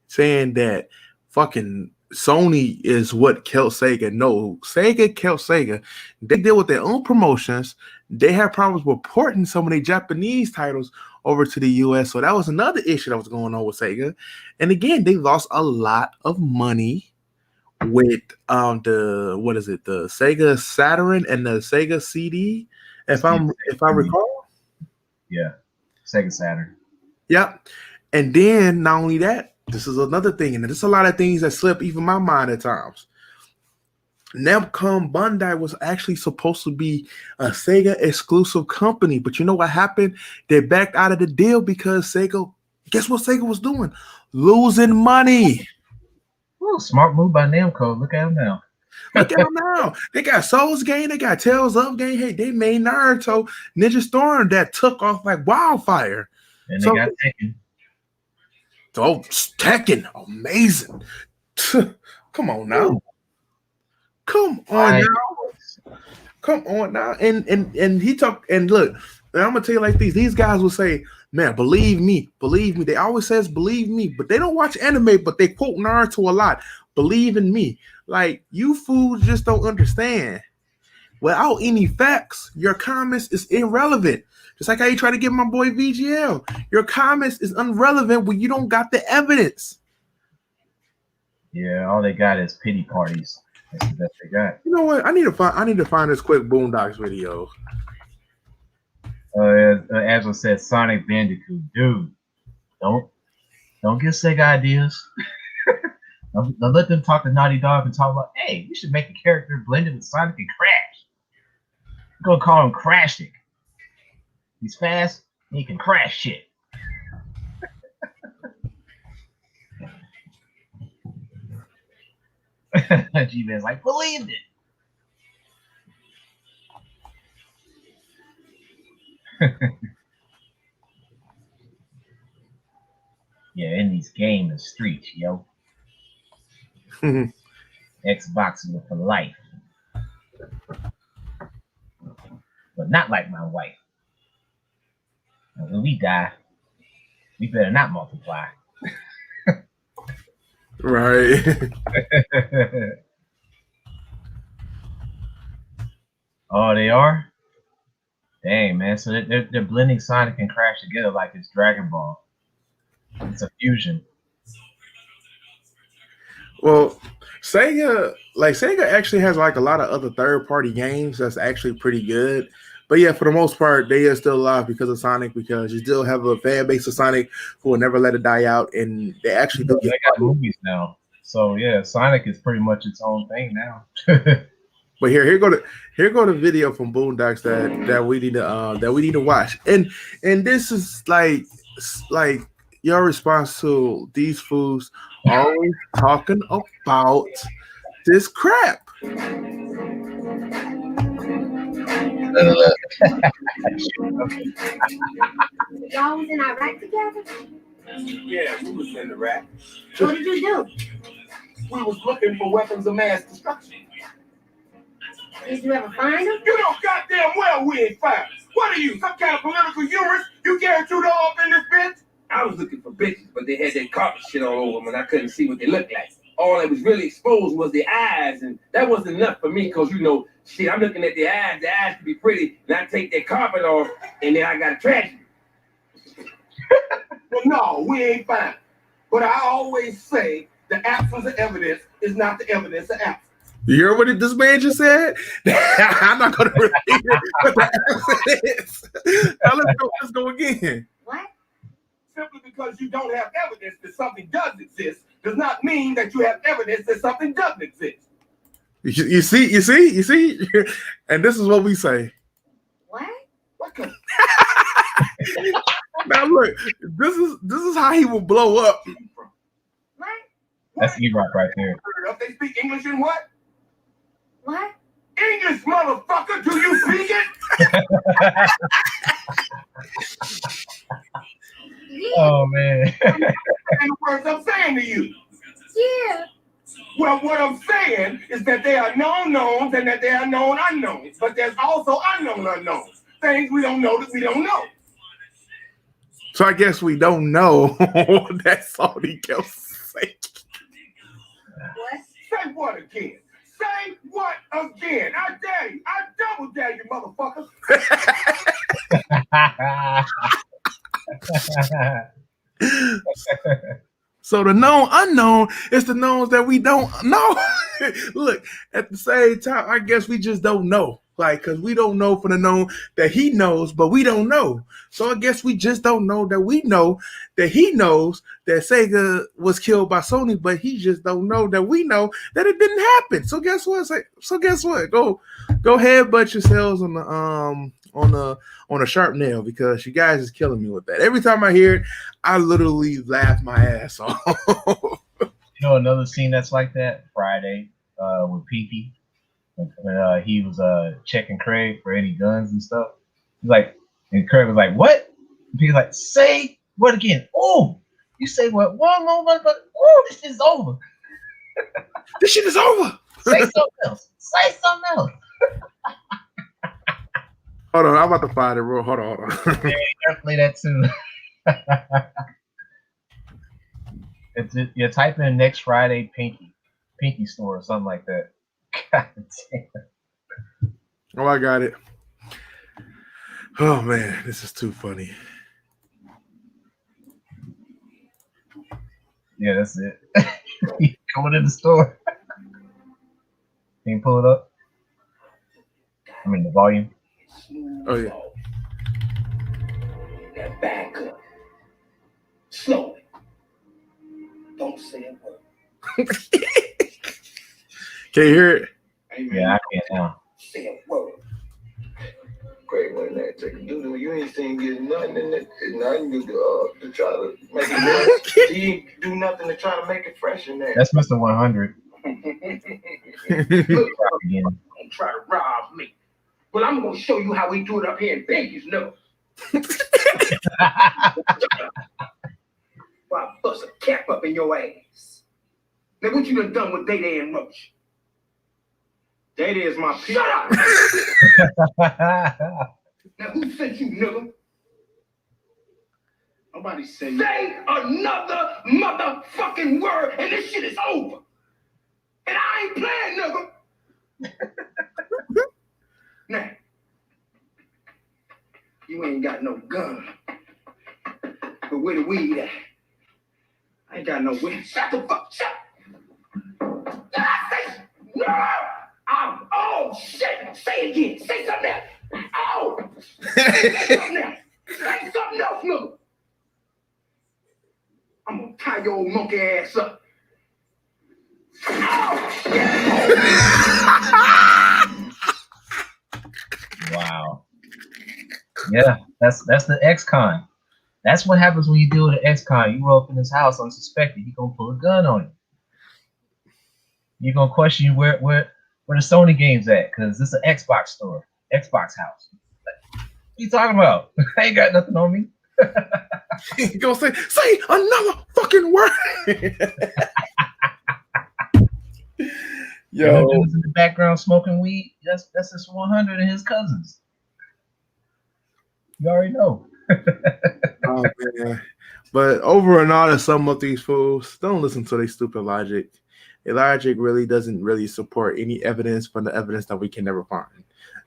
Speaker 1: saying that fucking Sony is what killed Sega. No, Sega killed Sega. They deal with their own promotions. They had problems with porting some of their Japanese titles over to the US. So that was another issue that was going on with Sega. And again, they lost a lot of money with the Sega Saturn and the Sega CD, if I recall.
Speaker 2: Yeah, Sega Saturn.
Speaker 1: Yep. And then not only that, this is another thing, and there's a lot of things that slip even my mind at times. Namco Bandai was actually supposed to be a Sega exclusive company, but you know what happened? They backed out of the deal because Sega. Guess what Sega was doing? Losing money.
Speaker 2: Ooh, smart move by Namco. Look at them now.
Speaker 1: Look at them now. They got Souls game. They got Tales of game. Hey, they made Naruto Ninja Storm that took off like wildfire.
Speaker 2: And they got Tekken.
Speaker 1: So Tekken, amazing. Come on now.
Speaker 2: Ooh.
Speaker 1: Come on now. And he talked, and look, and I'm gonna tell you like these guys will say, man, believe me. They always says believe me, but they don't watch anime, but they quote Naruto a lot. Believe in me. Like, you fools just don't understand. Without any facts, your comments is irrelevant. Just like how you try to get my boy VGL. Your comments is irrelevant when you don't got the evidence.
Speaker 2: Yeah, all they got is pity parties. That's the best they got.
Speaker 1: You know what? I need to find this quick Boondocks video.
Speaker 2: Angela said Sonic Bandicoot. Dude, don't get Sega ideas. don't let them talk to Naughty Dog and talk about, hey, we should make a character blended with Sonic and Crash. We're gonna call him Crashtic. He's fast and he can crash shit. G-Man's like, believed it. Yeah, in these games and streets, yo. Xbox for life. But not like my wife. And when we die, we better not multiply.
Speaker 1: Right.
Speaker 2: Oh, they are? Dang, man. So they're blending Sonic and Crash together like it's Dragon Ball. It's a fusion.
Speaker 1: Well, Sega actually has like a lot of other third party games that's actually pretty good. But yeah, for the most part, they are still alive because of Sonic, because you still have a fan base of Sonic who will never let it die out, and they actually do
Speaker 2: They
Speaker 1: get
Speaker 2: got movies now, so yeah, Sonic is pretty much its own thing now.
Speaker 1: But here go the video from Boondocks that we need to watch, and this is like your response to these fools always talking about this crap.
Speaker 7: Y'all was in Iraq together?
Speaker 6: Yeah, we was in Iraq.
Speaker 7: What did you do?
Speaker 6: We was looking for weapons of mass destruction.
Speaker 7: Did you ever find them?
Speaker 6: You know goddamn well we ain't fired. What are you, some kind of political humorist? You carry two up in this bitch? I was looking for bitches, but they had that carpet shit all over them, and I couldn't see what they looked like. All that was really exposed was the eyes, and that wasn't enough for me, because, you know, shit, I'm looking at the eyes can be pretty, and I take that carpet off, and then I got a tragedy. Well, no, we ain't fine. But I always say the absence of evidence is not the evidence of absence.
Speaker 1: You hear what this man just said? I'm not going to repeat it, but the is. Now let's go again.
Speaker 7: What?
Speaker 6: Simply because you don't have evidence that something does exist does not mean that you have evidence that something doesn't exist.
Speaker 1: You see? And this is what we say.
Speaker 7: What?
Speaker 6: What kind
Speaker 1: Now look, this is how he will blow up.
Speaker 7: What?
Speaker 2: That's E-Rock right there.
Speaker 6: They speak English in what?
Speaker 7: What?
Speaker 6: English, motherfucker, do you speak it?
Speaker 7: Yeah.
Speaker 2: Oh man.
Speaker 6: And the words I'm saying to you.
Speaker 7: Yeah.
Speaker 6: Well, what I'm saying is that there are known knowns and that there are known unknowns, but there's also unknown unknowns. Things we don't know that we don't know.
Speaker 1: So I guess we don't know. That's all he can say.
Speaker 7: What?
Speaker 6: Say what again? Say what again? I dare you. I double dare you, motherfucker.
Speaker 1: So the known unknown is the knowns that we don't know. Look, at the same time, I guess we just don't know. Like, because we don't know for the known that he knows, but we don't know. So I guess we just don't know that we know that he knows that Sega was killed by Sony, but he just don't know that we know that it didn't happen. So guess what? Go headbutt yourselves on a sharp nail, because you guys is killing me with that. Every time I hear it, I literally laugh my ass off.
Speaker 2: You know another scene that's like that? Friday with Pinky. When he was checking Craig for any guns and stuff. He's like, and Craig was like, what? And Pinky's like, say what again? Oh, you say what? One more, but oh, this is over.
Speaker 1: This shit is over.
Speaker 2: Say something else. Say something else.
Speaker 1: Hold on, I'm about to find it, bro. Hold on.
Speaker 2: Yeah, definitely that too. You type in next Friday Pinky store or something like that. God damn.
Speaker 1: Oh, I got it. Oh man, this is too funny.
Speaker 2: Yeah, that's it. Coming in the store. Can you pull it up? I mean the volume.
Speaker 1: Oh yeah.
Speaker 6: Now back up. Slowly. Don't say a word.
Speaker 1: Can you hear it?
Speaker 6: Amen.
Speaker 2: Yeah, I can now.
Speaker 6: Say a word. Craig went there take a doodle. You ain't seen get nothing in it. Nothing to try to make it worse. He ain't do nothing to try to make it fresh in there.
Speaker 2: That's Mr. 100.
Speaker 6: Look,
Speaker 2: Again.
Speaker 6: don't try to rob me. Well, I'm gonna show you how we do it up here in Vegas, no. Well, I bust a cap up in your ass. Now, what you done with Day and Roach? Day is my Shut up! Now, who sent you, nigga? Nobody said say another motherfucking word, and this shit is over. And I ain't playing, nigga. Now, you ain't got no gun. But where the weed at? I ain't got no weed. Shut the fuck up. Oh, shit. Say it again. Say something else. Oh. Say something else. Say something else, nigga. I'm gonna tie your old monkey ass up. Oh,
Speaker 2: Wow. Yeah, that's the ex-con. That's what happens when you deal with an ex-con. You roll up in his house unsuspected. He's gonna pull a gun on you. You're gonna question you where the Sony games at, because this is an Xbox store, Xbox house. What you talking about? I ain't got nothing on me.
Speaker 1: He gonna say another fucking word.
Speaker 2: Yo, dudes in the background smoking weed. That's his 100 and his cousins. You already know.
Speaker 1: Oh man. But over and all, to sum up these fools, don't listen to their stupid logic. Their logic really doesn't really support any evidence from the evidence that we can never find.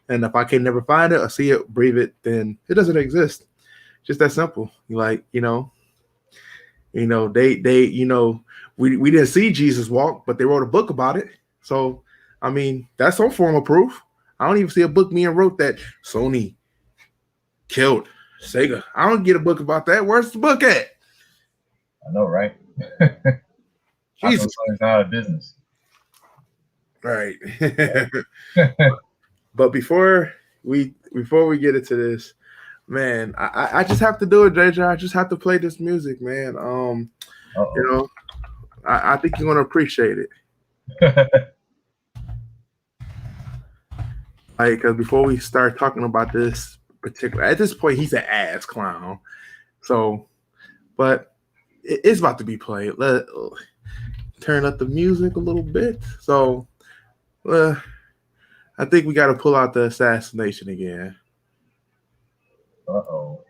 Speaker 1: And if I can never find it or see it, breathe it, then it doesn't exist. Just that simple. Like, they we didn't see Jesus walk, but they wrote a book about it. So, I mean, that's some form of proof. I don't even see a book being wrote that Sony killed Sega. I don't get a book about that. Where's the book at?
Speaker 2: I know, right?
Speaker 1: Jesus,
Speaker 2: Sony's out of business.
Speaker 1: Right. But before we get into this, man, I just have to do it, JJ. I just have to play this music, man. I think you're gonna appreciate it. Like, because before we start talking about this particular, at this point, he's an ass clown. So, but it's about to be played. Turn up the music a little bit. So, I think we got to pull out the assassination again.
Speaker 2: Uh-oh.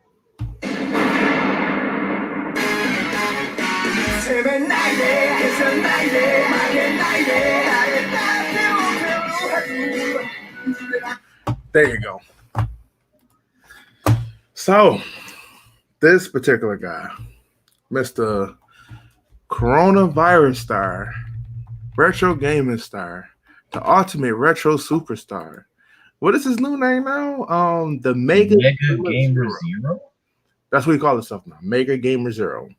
Speaker 1: There you go. So, this particular guy, Mr. Coronavirus Star, Retro Gaming Star, the ultimate retro superstar. What is his new name now? The Mega
Speaker 2: Gamer Zero?
Speaker 1: That's what he calls himself now, Mega Gamer Zero.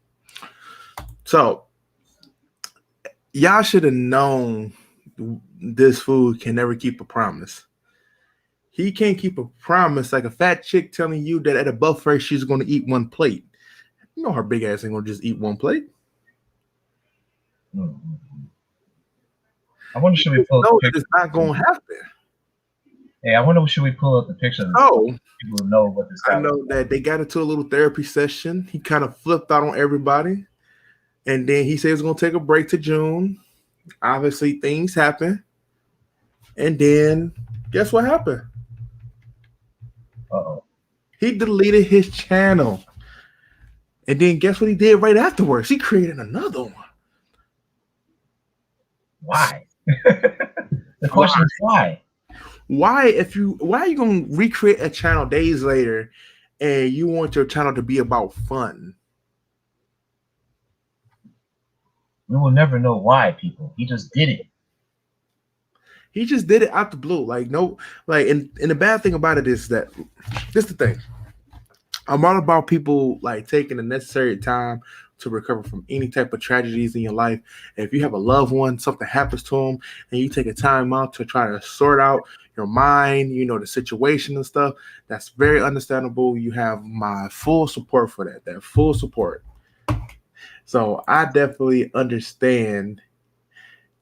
Speaker 1: So, y'all should have known this fool can never keep a promise. He can't keep a promise like a fat chick telling you that at a buffet she's going to eat one plate. You know her big ass ain't going to just eat one plate.
Speaker 2: Mm-hmm. I wonder, should we pull up the picture?
Speaker 1: It's not going to happen.
Speaker 2: Hey, I wonder, should we pull up the picture?
Speaker 1: Oh,
Speaker 2: people know what this guy.
Speaker 1: I know that they got into a little therapy session. He kind of flipped out on everybody. And then he said he was going to take a break to June. Obviously, things happen. And then, guess what happened?
Speaker 2: Uh-oh.
Speaker 1: He deleted his channel. And then guess what he did right afterwards? He created another one.
Speaker 2: Why? The question is why?
Speaker 1: Why are you going to recreate a channel days later and you want your channel to be about fun?
Speaker 2: We will never know why, people. He just did it.
Speaker 1: He just did it out the blue. Like, no, like, and the bad thing about it is that this is the thing. I'm all about people like taking the necessary time to recover from any type of tragedies in your life. And if you have a loved one, something happens to them, and you take a time out to try to sort out your mind, the situation and stuff, that's very understandable. You have my full support for that. That full support. So I definitely understand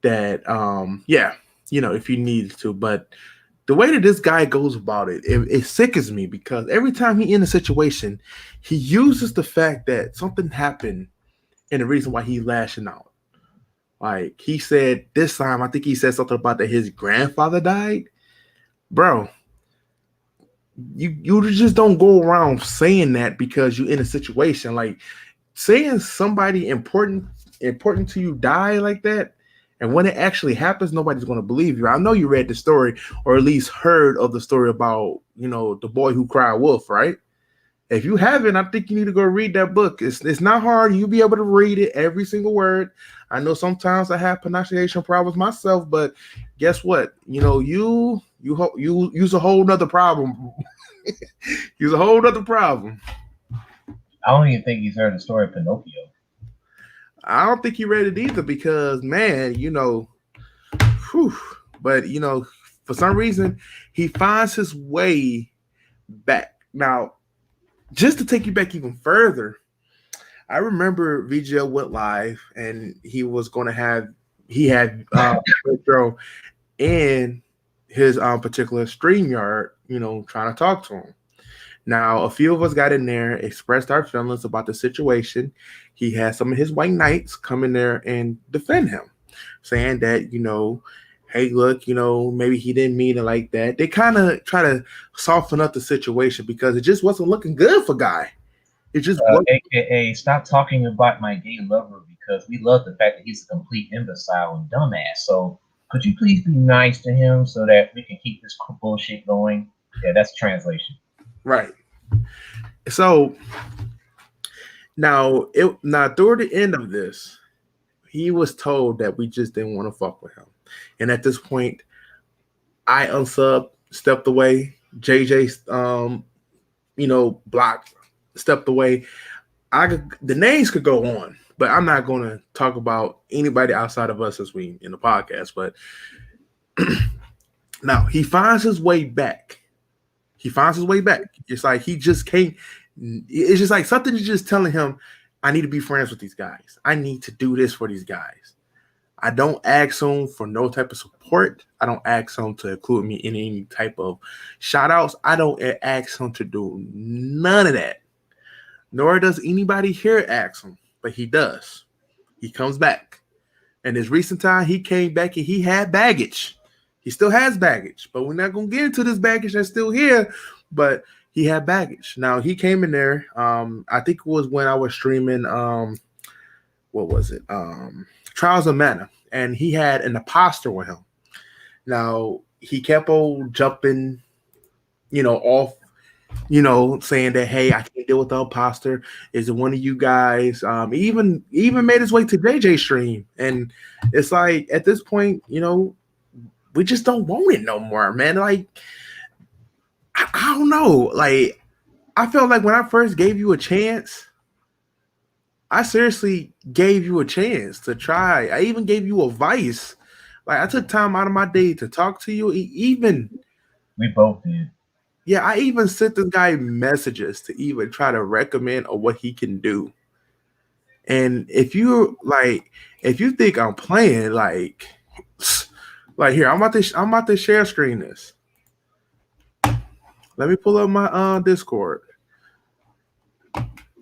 Speaker 1: that. If you need to, but the way that this guy goes about it sickens me, because every time he in a situation, he uses the fact that something happened and the reason why he's lashing out. Like he said this time, I think he said something about that his grandfather died. Bro, you just don't go around saying that because you're in a situation. Like saying somebody important to you die like that. And when it actually happens, nobody's going to believe you. I know you read the story or at least heard of the story about, the boy who cried wolf, right? If you haven't, I think you need to go read that book. It's not hard. You'll be able to read it, every single word. I know sometimes I have pronunciation problems myself, but guess what? You use a whole nother problem. Use a whole nother problem.
Speaker 2: I don't even think he's heard the story of Pinocchio.
Speaker 1: I don't think he read it either because, man, whew, but for some reason he finds his way back. Now, just to take you back even further, I remember VGL went live and he had Retro in his particular StreamYard, trying to talk to him. Now, a few of us got in there, expressed our feelings about the situation. He had some of his white knights come in there and defend him, saying that, hey, look, maybe he didn't mean it like that. They kind of try to soften up the situation because it just wasn't looking good for Guy. It just
Speaker 2: AKA, stop talking about my gay lover because we love the fact that he's a complete imbecile and dumbass. So could you please be nice to him so that we can keep this bullshit going? Yeah, that's translation.
Speaker 1: Right. So now toward the end of this, he was told that we just didn't want to fuck with him. And at this point, I unsubbed, stepped away. JJ, blocked, stepped away. The names could go on, but I'm not going to talk about anybody outside of us as we in the podcast. But now he finds his way back. It's like he just can't. It's just like something is just telling him, I need to be friends with these guys. I need to do this for these guys. I don't ask him for no type of support. I don't ask him to include me in any type of shout outs. I don't ask him to do none of that. Nor does anybody here ask him, but he does. He comes back. And this recent time, he came back and he had baggage. He still has baggage, but we're not going to get into this baggage that's still here, but he had baggage. Now, he came in there, I think it was when I was streaming, what was it? Trials of Mana, and he had an imposter with him. Now, he kept on jumping, off, saying that, hey, I can't deal with the imposter. Is it one of you guys? Even made his way to JJ stream. And it's like, at this point, we just don't want it no more, man. Like, I don't know. Like, I felt like when I first gave you a chance, I seriously gave you a chance to try. I even gave you advice. Like, I took time out of my day to talk to you.
Speaker 2: We both did.
Speaker 1: Yeah, I even sent this guy messages to even try to recommend or what he can do. And if you think I'm playing, like here, I'm about to share screen this. Let me pull up my Discord.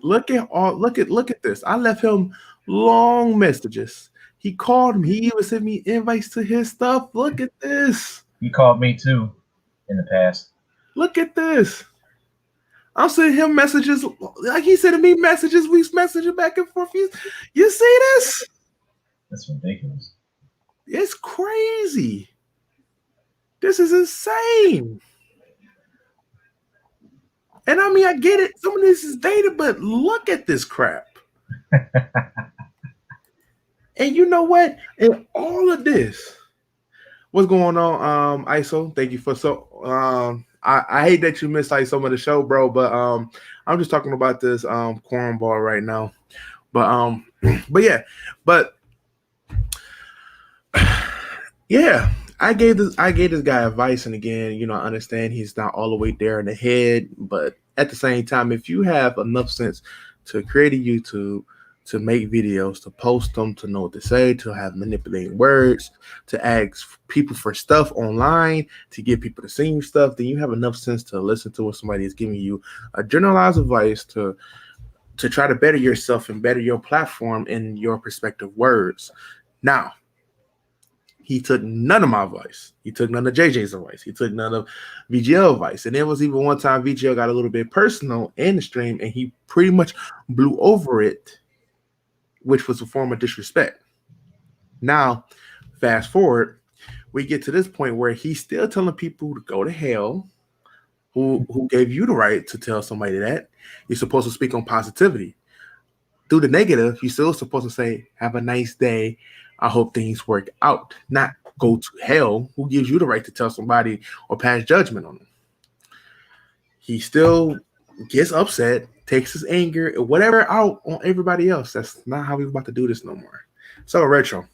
Speaker 1: Look at this. I left him long messages. He called me. He even sent me invites to his stuff. Look at this.
Speaker 2: He called me too in the past.
Speaker 1: Look at this. I'm sending him messages like he's sending me messages. We messaging back and forth. You see this?
Speaker 2: That's ridiculous.
Speaker 1: It's crazy. This is insane. And I mean, I get it. Some of this is dated, but look at this crap. And you know what? In all of this, what's going on, ISO? Thank you for I hate that you missed like some of the show, bro. But I'm just talking about this cornball right now. But yeah, I gave this guy advice, and again, I understand he's not all the way there in the head, but at the same time, if you have enough sense to create a YouTube, to make videos, to post them, to know what to say, to have manipulating words, to ask people for stuff online, to get people to send you stuff, then you have enough sense to listen to what somebody is giving you a generalized advice to try to better yourself and better your platform in your perspective words. Now, he took none of my advice. He took none of JJ's advice. He took none of VGL advice. And there was even one time VGL got a little bit personal in the stream, and he pretty much blew over it, which was a form of disrespect. Now, fast forward, we get to this point where he's still telling people to go to hell, Who gave you the right to tell somebody that? You're supposed to speak on positivity. Through the negative, you're still supposed to say, have a nice day. I hope things work out. Not go to hell. Who gives you the right to tell somebody or pass judgment on them? He still gets upset, takes his anger, whatever out on everybody else. That's not how he's about to do this no more. So, Retro,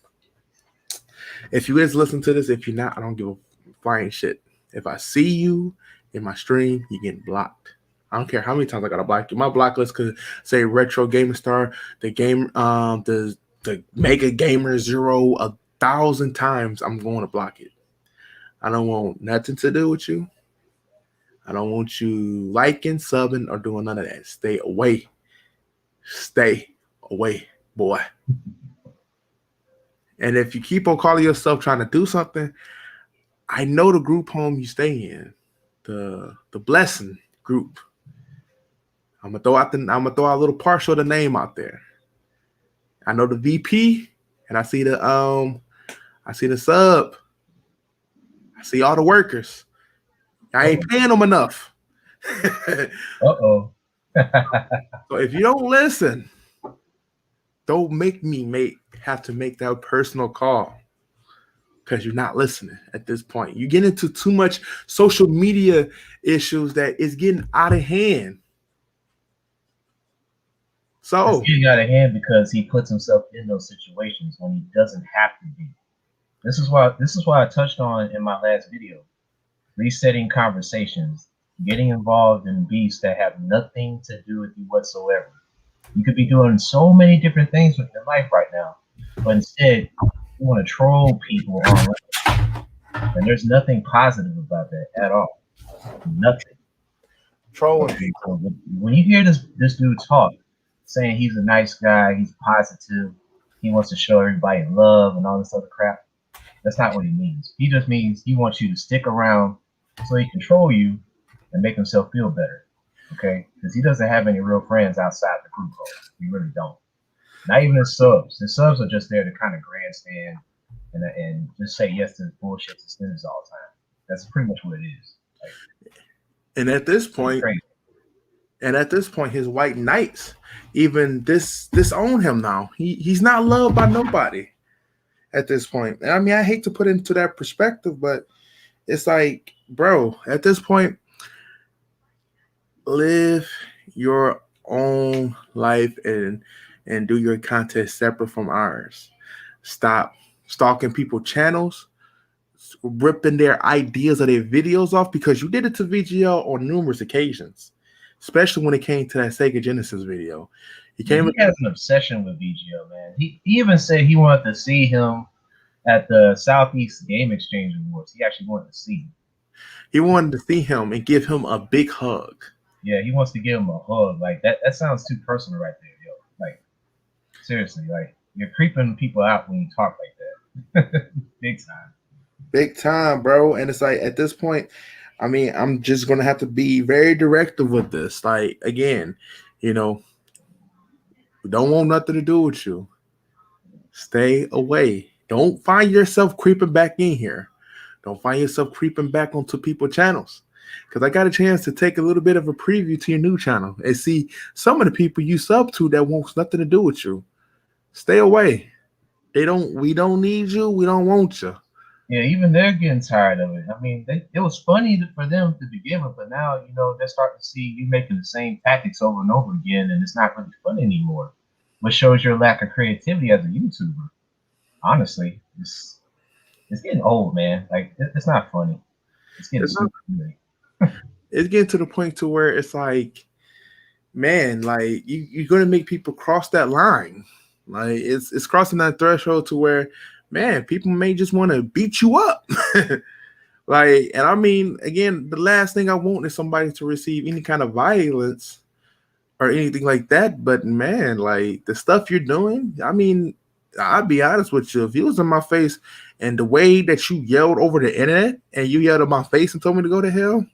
Speaker 1: if you guys listen to this, if you're not, I don't give a flying shit. If I see you in my stream, you're getting blocked. I don't care how many times I gotta block you. My block list could say Retro Gamer Star, the Mega Gamer 0 1,000 times. I'm going to block it. I don't want nothing to do with you. I don't want you liking, subbing, or doing none of that. Stay away. Stay away, boy. And if you keep on calling yourself trying to do something, I know the group home you stay in, the Blessing group. I'm gonna throw out a little partial of the name out there. I know the VP, and I see the sub. I see all the workers. I ain't paying them enough.
Speaker 2: Uh-oh.
Speaker 1: So if you don't listen, don't make me have to make that personal call because you're not listening at this point. You get into too much social media issues that is getting out of hand. So
Speaker 2: it's getting out of hand because he puts himself in those situations when he doesn't have to be. This is why I touched on in my last video. Resetting conversations, getting involved in beefs that have nothing to do with you whatsoever. You could be doing so many different things with your life right now, but instead you want to troll people online. And there's nothing positive about that at all. Nothing.
Speaker 1: Trolling people.
Speaker 2: When you hear this dude talk, saying he's a nice guy, he's positive, he wants to show everybody love and all this other crap, that's not what he means. He just means he wants you to stick around so he can control you and make himself feel better. Okay? Because he doesn't have any real friends outside the group home. He really don't. Not even his subs. His subs are just there to kind of grandstand and just say yes to bullshit to students all the time. That's pretty much what it is. Like,
Speaker 1: and at this point, his white knights even disown him now. He's not loved by nobody at this point. And I mean, I hate to put it into that perspective, but it's like, bro, at this point, live your own life and do your content separate from ours. Stop stalking people's channels, ripping their ideas of their videos off, because you did it to VGL on numerous occasions, especially when it came to that Sega Genesis video.
Speaker 2: He has an obsession with VGL, man. He even said he wanted to see him at the Southeast Game Exchange Awards. He actually wanted to see him.
Speaker 1: He wanted to see him and give him a big hug.
Speaker 2: Yeah, he wants to give him a hug. Like that sounds too personal right there, yo. Like, seriously, like, you're creeping people out when you talk like that. Big time.
Speaker 1: Big time, bro. And it's like, at this point, I mean, I'm just going to have to be very directive with this. Like, again, you know, we don't want nothing to do with you. Stay away. Don't find yourself creeping back in here. Don't find yourself creeping back onto people's channels. Because I got a chance to take a little bit of a preview to your new channel and see some of the people you sub to that wants nothing to do with you. Stay away. We don't need you. We don't want you.
Speaker 2: Yeah, even they're getting tired of it. I mean, it was funny for them to begin with, but now, you know, they're starting to see you making the same tactics over and over again, and it's not really fun anymore, which shows your lack of creativity as a YouTuber. Honestly, it's getting old, man. Like, it's not funny. It's getting super funny.
Speaker 1: It's getting to the point to where it's like, man, like, you're going to make people cross that line. Like, it's crossing that threshold to where, man, people may just want to beat you up. Like, and I mean, again, the last thing I want is somebody to receive any kind of violence or anything like that. But man, like, the stuff you're doing, I mean, I'll be honest with you. If you was in my face and the way that you yelled over the internet and you yelled in my face and told me to go to hell,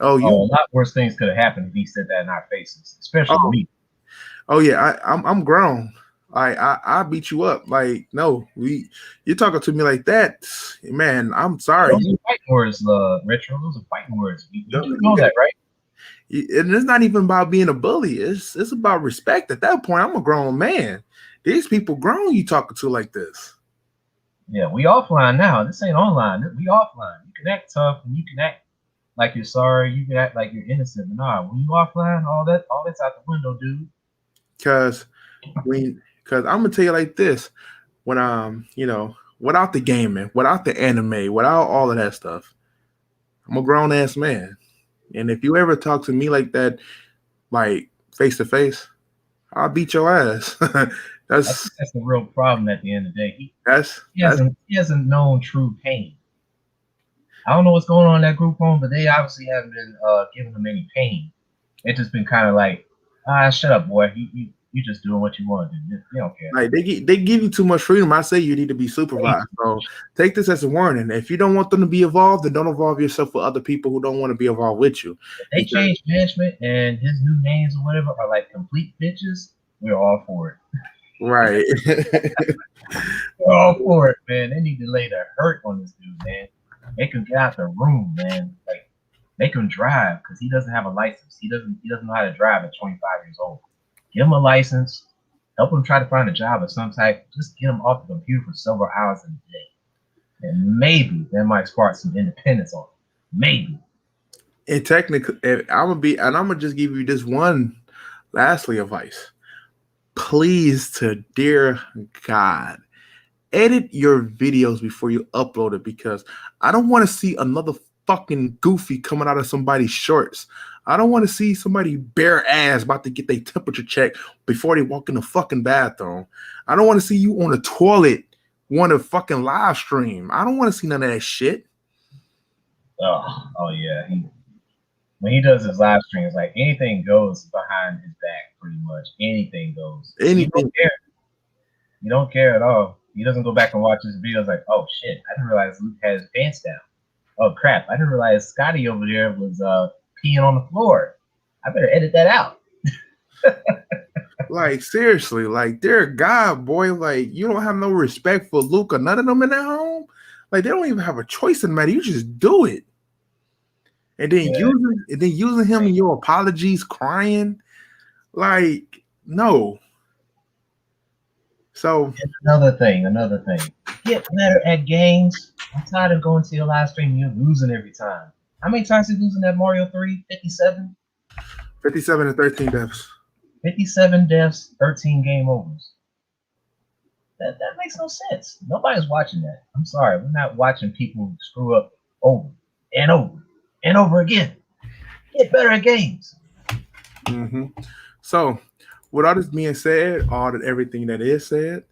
Speaker 2: a lot worse things could have happened if he said that in our faces, especially me.
Speaker 1: Oh yeah, I'm grown. I beat you up. Like, no, you're talking to me like that, man. I'm sorry.
Speaker 2: Those are fighting words, Retro. Those are fighting words. You
Speaker 1: No,
Speaker 2: do know that, right?
Speaker 1: And it's not even about being a bully. It's about respect. At that point, I'm a grown man. These people grown you talking to like this.
Speaker 2: Yeah, we offline now. This ain't online. We offline. You can act tough and you can act like you're sorry. You can act like you're innocent. But nah, when you offline, all that's out the window, dude.
Speaker 1: Cause I'm gonna tell you like this. When without the gaming, without the anime, without all of that stuff, I'm a grown ass man. And if you ever talk to me like that, like face to face, I'll beat your ass.
Speaker 2: That's the real problem at the end of the day. He hasn't known true pain. I don't know what's going on in that group home, but they obviously haven't been giving him any pain. It's just been kind of like, shut up, boy. You just doing what you want to do. You don't care.
Speaker 1: Like they give you too much freedom. I say you need to be supervised. So take this as a warning. If you don't want them to be involved, then don't involve yourself with other people who don't want to be involved with you.
Speaker 2: If they change management and his new names or whatever are like complete bitches, we're all for it.
Speaker 1: Right.
Speaker 2: We're all for it, man. They need to lay the hurt on this dude, man. Make him get out the room, man. Like, make him drive because he doesn't have a license. He doesn't know how to drive at 25 years old. Give him a license. Help him try to find a job of some type. Just get him off the computer for several hours a day, and maybe that might spark some independence on him. Maybe.
Speaker 1: And technically, I'm gonna just give you this one, lastly, advice. Please, to dear God, edit your videos before you upload it, because I don't want to see another fucking goofy coming out of somebody's shorts. I don't want to see somebody bare ass about to get their temperature checked before they walk in the fucking bathroom. I don't want to see you on the toilet want to fucking live stream. I don't want to see none of that shit.
Speaker 2: Oh yeah. When he does his live streams, like anything goes behind his back, pretty much. Anything goes.
Speaker 1: Anything.
Speaker 2: You don't care. You don't care at all. He doesn't go back and watch his videos like, oh shit, I didn't realize Luke had his pants down. Oh crap, I didn't realize Scotty over there was peeing on the floor. I better edit that out.
Speaker 1: Like, seriously, like, dear God, boy, like, you don't have no respect for Luke or none of them in that home. Like, they don't even have a choice in the matter. You just do it. And then using him in your apologies, crying. Like, no. So
Speaker 2: another thing. Get better at games. I'm tired of going to your live stream and you're losing every time. How many times are you losing that Mario 3? 57?
Speaker 1: 57 and 13 deaths.
Speaker 2: 57 deaths, 13 game overs. That makes no sense. Nobody's watching that. I'm sorry. We're not watching people screw up over and over and over again. Get better at games.
Speaker 1: Mm-hmm. So, with all this being said, everything that is said,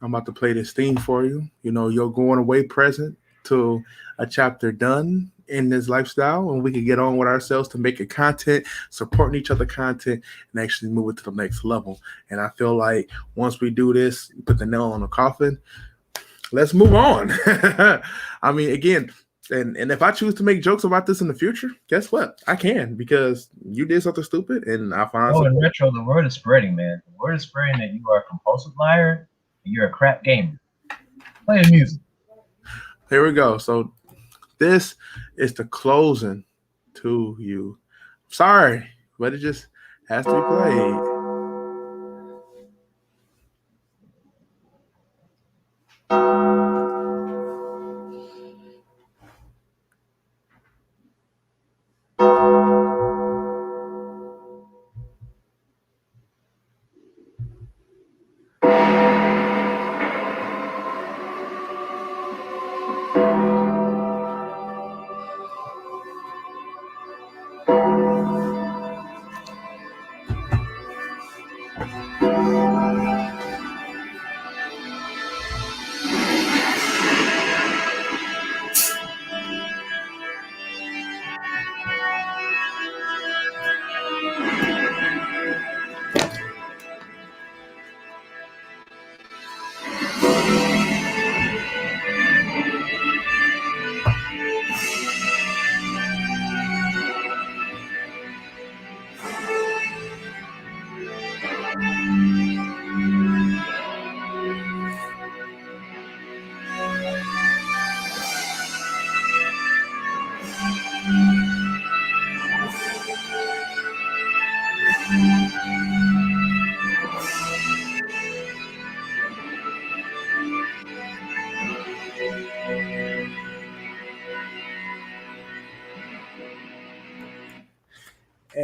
Speaker 1: I'm about to play this theme for you. You know, you're going away present to a chapter done in this lifestyle, and we can get on with ourselves to make it content, supporting each other content, and actually move it to the next level. And I feel like once we do this, put the nail on the coffin, let's move on. I mean, again, and if I choose to make jokes about this in the future, guess what? I can, because you did something stupid, and I find.
Speaker 2: In retro, the word is spreading, man. The word is spreading that you are a compulsive liar and you're a crap gamer. Play the music.
Speaker 1: Here we go. So this is the closing to you. Sorry, but it just has to be played.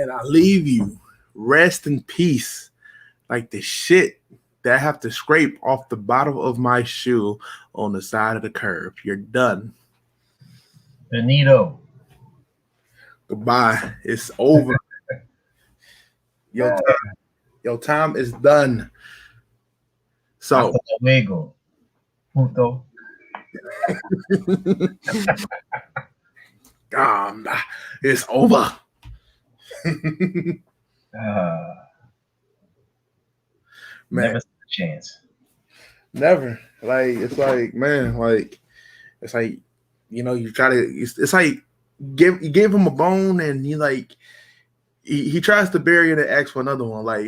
Speaker 1: and I leave you. Rest in peace. Like the shit that I have to scrape off the bottom of my shoe on the side of the curb. You're done.
Speaker 2: Benito.
Speaker 1: Goodbye. It's over. Your time is done. So
Speaker 2: luego. Punto.
Speaker 1: It's over. Man,
Speaker 2: never a chance.
Speaker 1: Never. Like it's like, man, like it's like, you know, you try to. It's like you give him a bone, and you like he tries to bury it and ask for another one. Like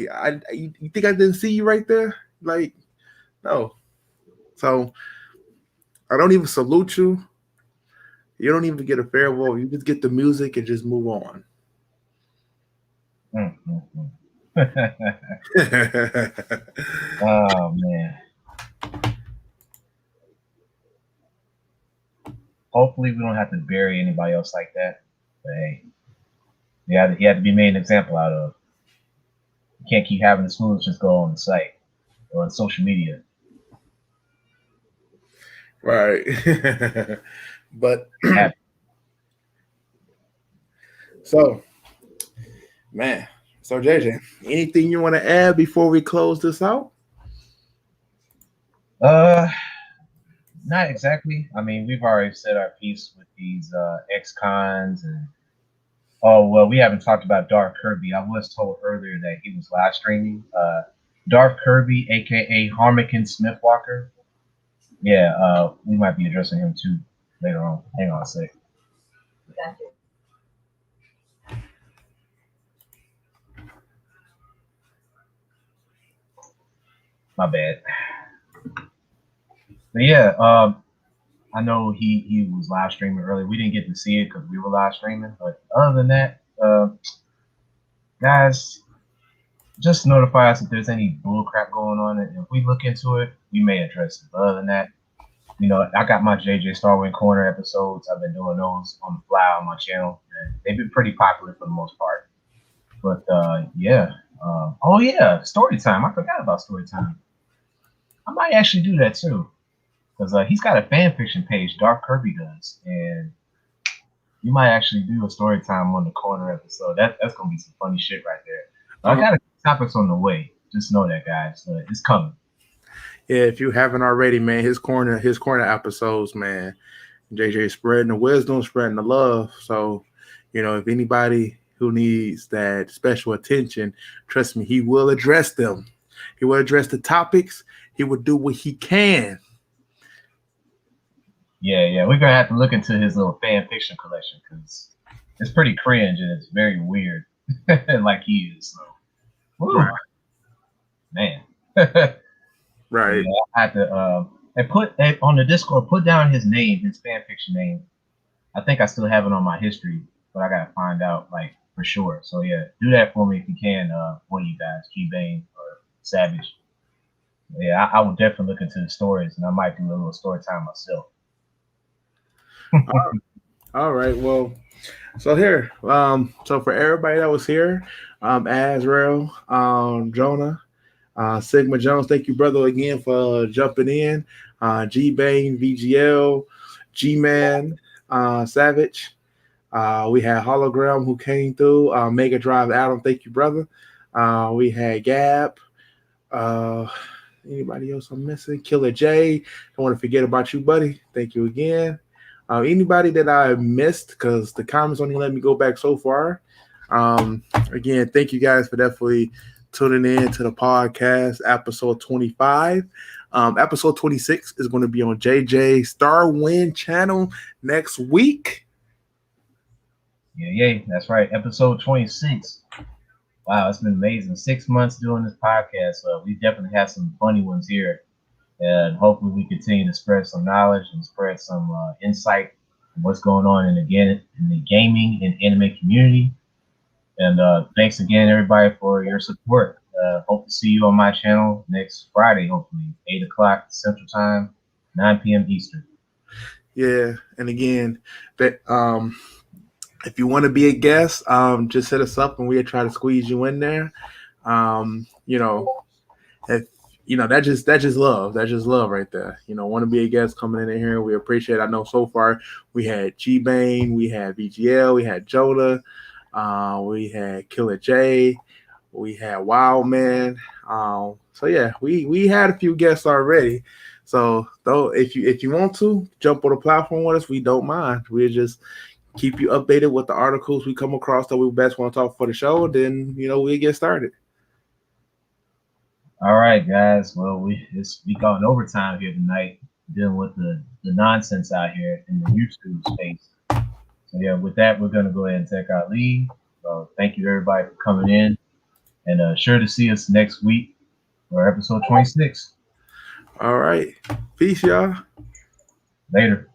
Speaker 1: you think I didn't see you right there? Like no. So I don't even salute you. You don't even get a farewell. You just get the music and just move on.
Speaker 2: Oh man. Hopefully we don't have to bury anybody else like that. But hey, he had to be made an example out of. You can't keep having this foolishness go on the site or on social media.
Speaker 1: Right. But so, man. So JJ, anything you want to add before we close this out?
Speaker 2: Not exactly. I mean, we've already said our piece with these ex-cons, and we haven't talked about Darth Kirby. I was told earlier that he was live streaming. Darth Kirby, aka Harmonican Smithwalker. Yeah, we might be addressing him too later on. Hang on a sec. My bad. But yeah, I know he was live streaming earlier. We didn't get to see it because we were live streaming. But other than that, guys, just notify us if there's any bull crap going on. And if we look into it, we may address it. But other than that, you know, I got my JJ Starwind Corner episodes. I've been doing those on the fly on my channel. And they've been pretty popular for the most part. But yeah. Story time. I forgot about story time. I might actually do that too. Because he's got a fan fiction page, Dark Kirby does. And you might actually do a story time on the corner episode. That's going to be some funny shit right there. But I got a topics on the way. Just know that, guys. It's coming.
Speaker 1: Yeah, if you haven't already, man, his corner episodes, man, JJ spreading the wisdom, spreading the love. So, you know, if anybody who needs that special attention, trust me, he will address them. He will address the topics. He will do what he can.
Speaker 2: Yeah, we're gonna have to look into his little fan fiction collection because it's pretty cringe and it's very weird, like he is. So, right. Man,
Speaker 1: right.
Speaker 2: Yeah, I had to and put on the Discord. Put down his name, his fan fiction name. I think I still have it on my history, but I gotta find out like for sure. So yeah, do that for me if you can. One of you guys, Keybane or Savage. Yeah, I will definitely look into the stories, and I might do a little story time myself.
Speaker 1: All right. Well, so here, so for everybody that was here, Azrael, Jonah, Sigma Jones, thank you, brother, again for jumping in. G Bane, VGL, G Man, Savage. We had Hologram who came through. Mega Drive Adam, thank you, brother. We had Gab. Anybody else I'm missing? Killer J. Don't want to forget about you, buddy. Thank you again. Anybody that I missed, because the comments only let me go back so far. Again, thank you guys for definitely tuning in to the podcast, episode 25. Episode 26 is going to be on JJ Starwind channel next week.
Speaker 2: Yeah, that's right. Episode 26. Wow, it's been amazing. 6 months doing this podcast. We definitely have some funny ones here. And hopefully we continue to spread some knowledge and spread some insight on what's going on in the gaming and anime community. And thanks again, everybody, for your support. Hope to see you on my channel next Friday, hopefully, 8 o'clock Central Time, 9 p.m. Eastern.
Speaker 1: Yeah, and again, that if you want to be a guest, just hit us up and we'll try to squeeze you in there. You know, if that just love. That's just love right there. Want to be a guest coming in here. We appreciate it. I know so far we had G-Bane, we had VGL, we had Joda, we had Killer J, we had Wild Man. So yeah, we had a few guests already. So though, if you want to jump on the platform with us, we don't mind. We'll just keep you updated with the articles we come across that we best want to talk for the show. Then we'll get started.
Speaker 2: All right, guys. Well, we going overtime here tonight, dealing with the nonsense out here in the YouTube space. So yeah, with that, we're gonna go ahead and take our leave. So thank you everybody for coming in, and sure to see us next week for episode 26.
Speaker 1: All right, peace, y'all.
Speaker 2: Later.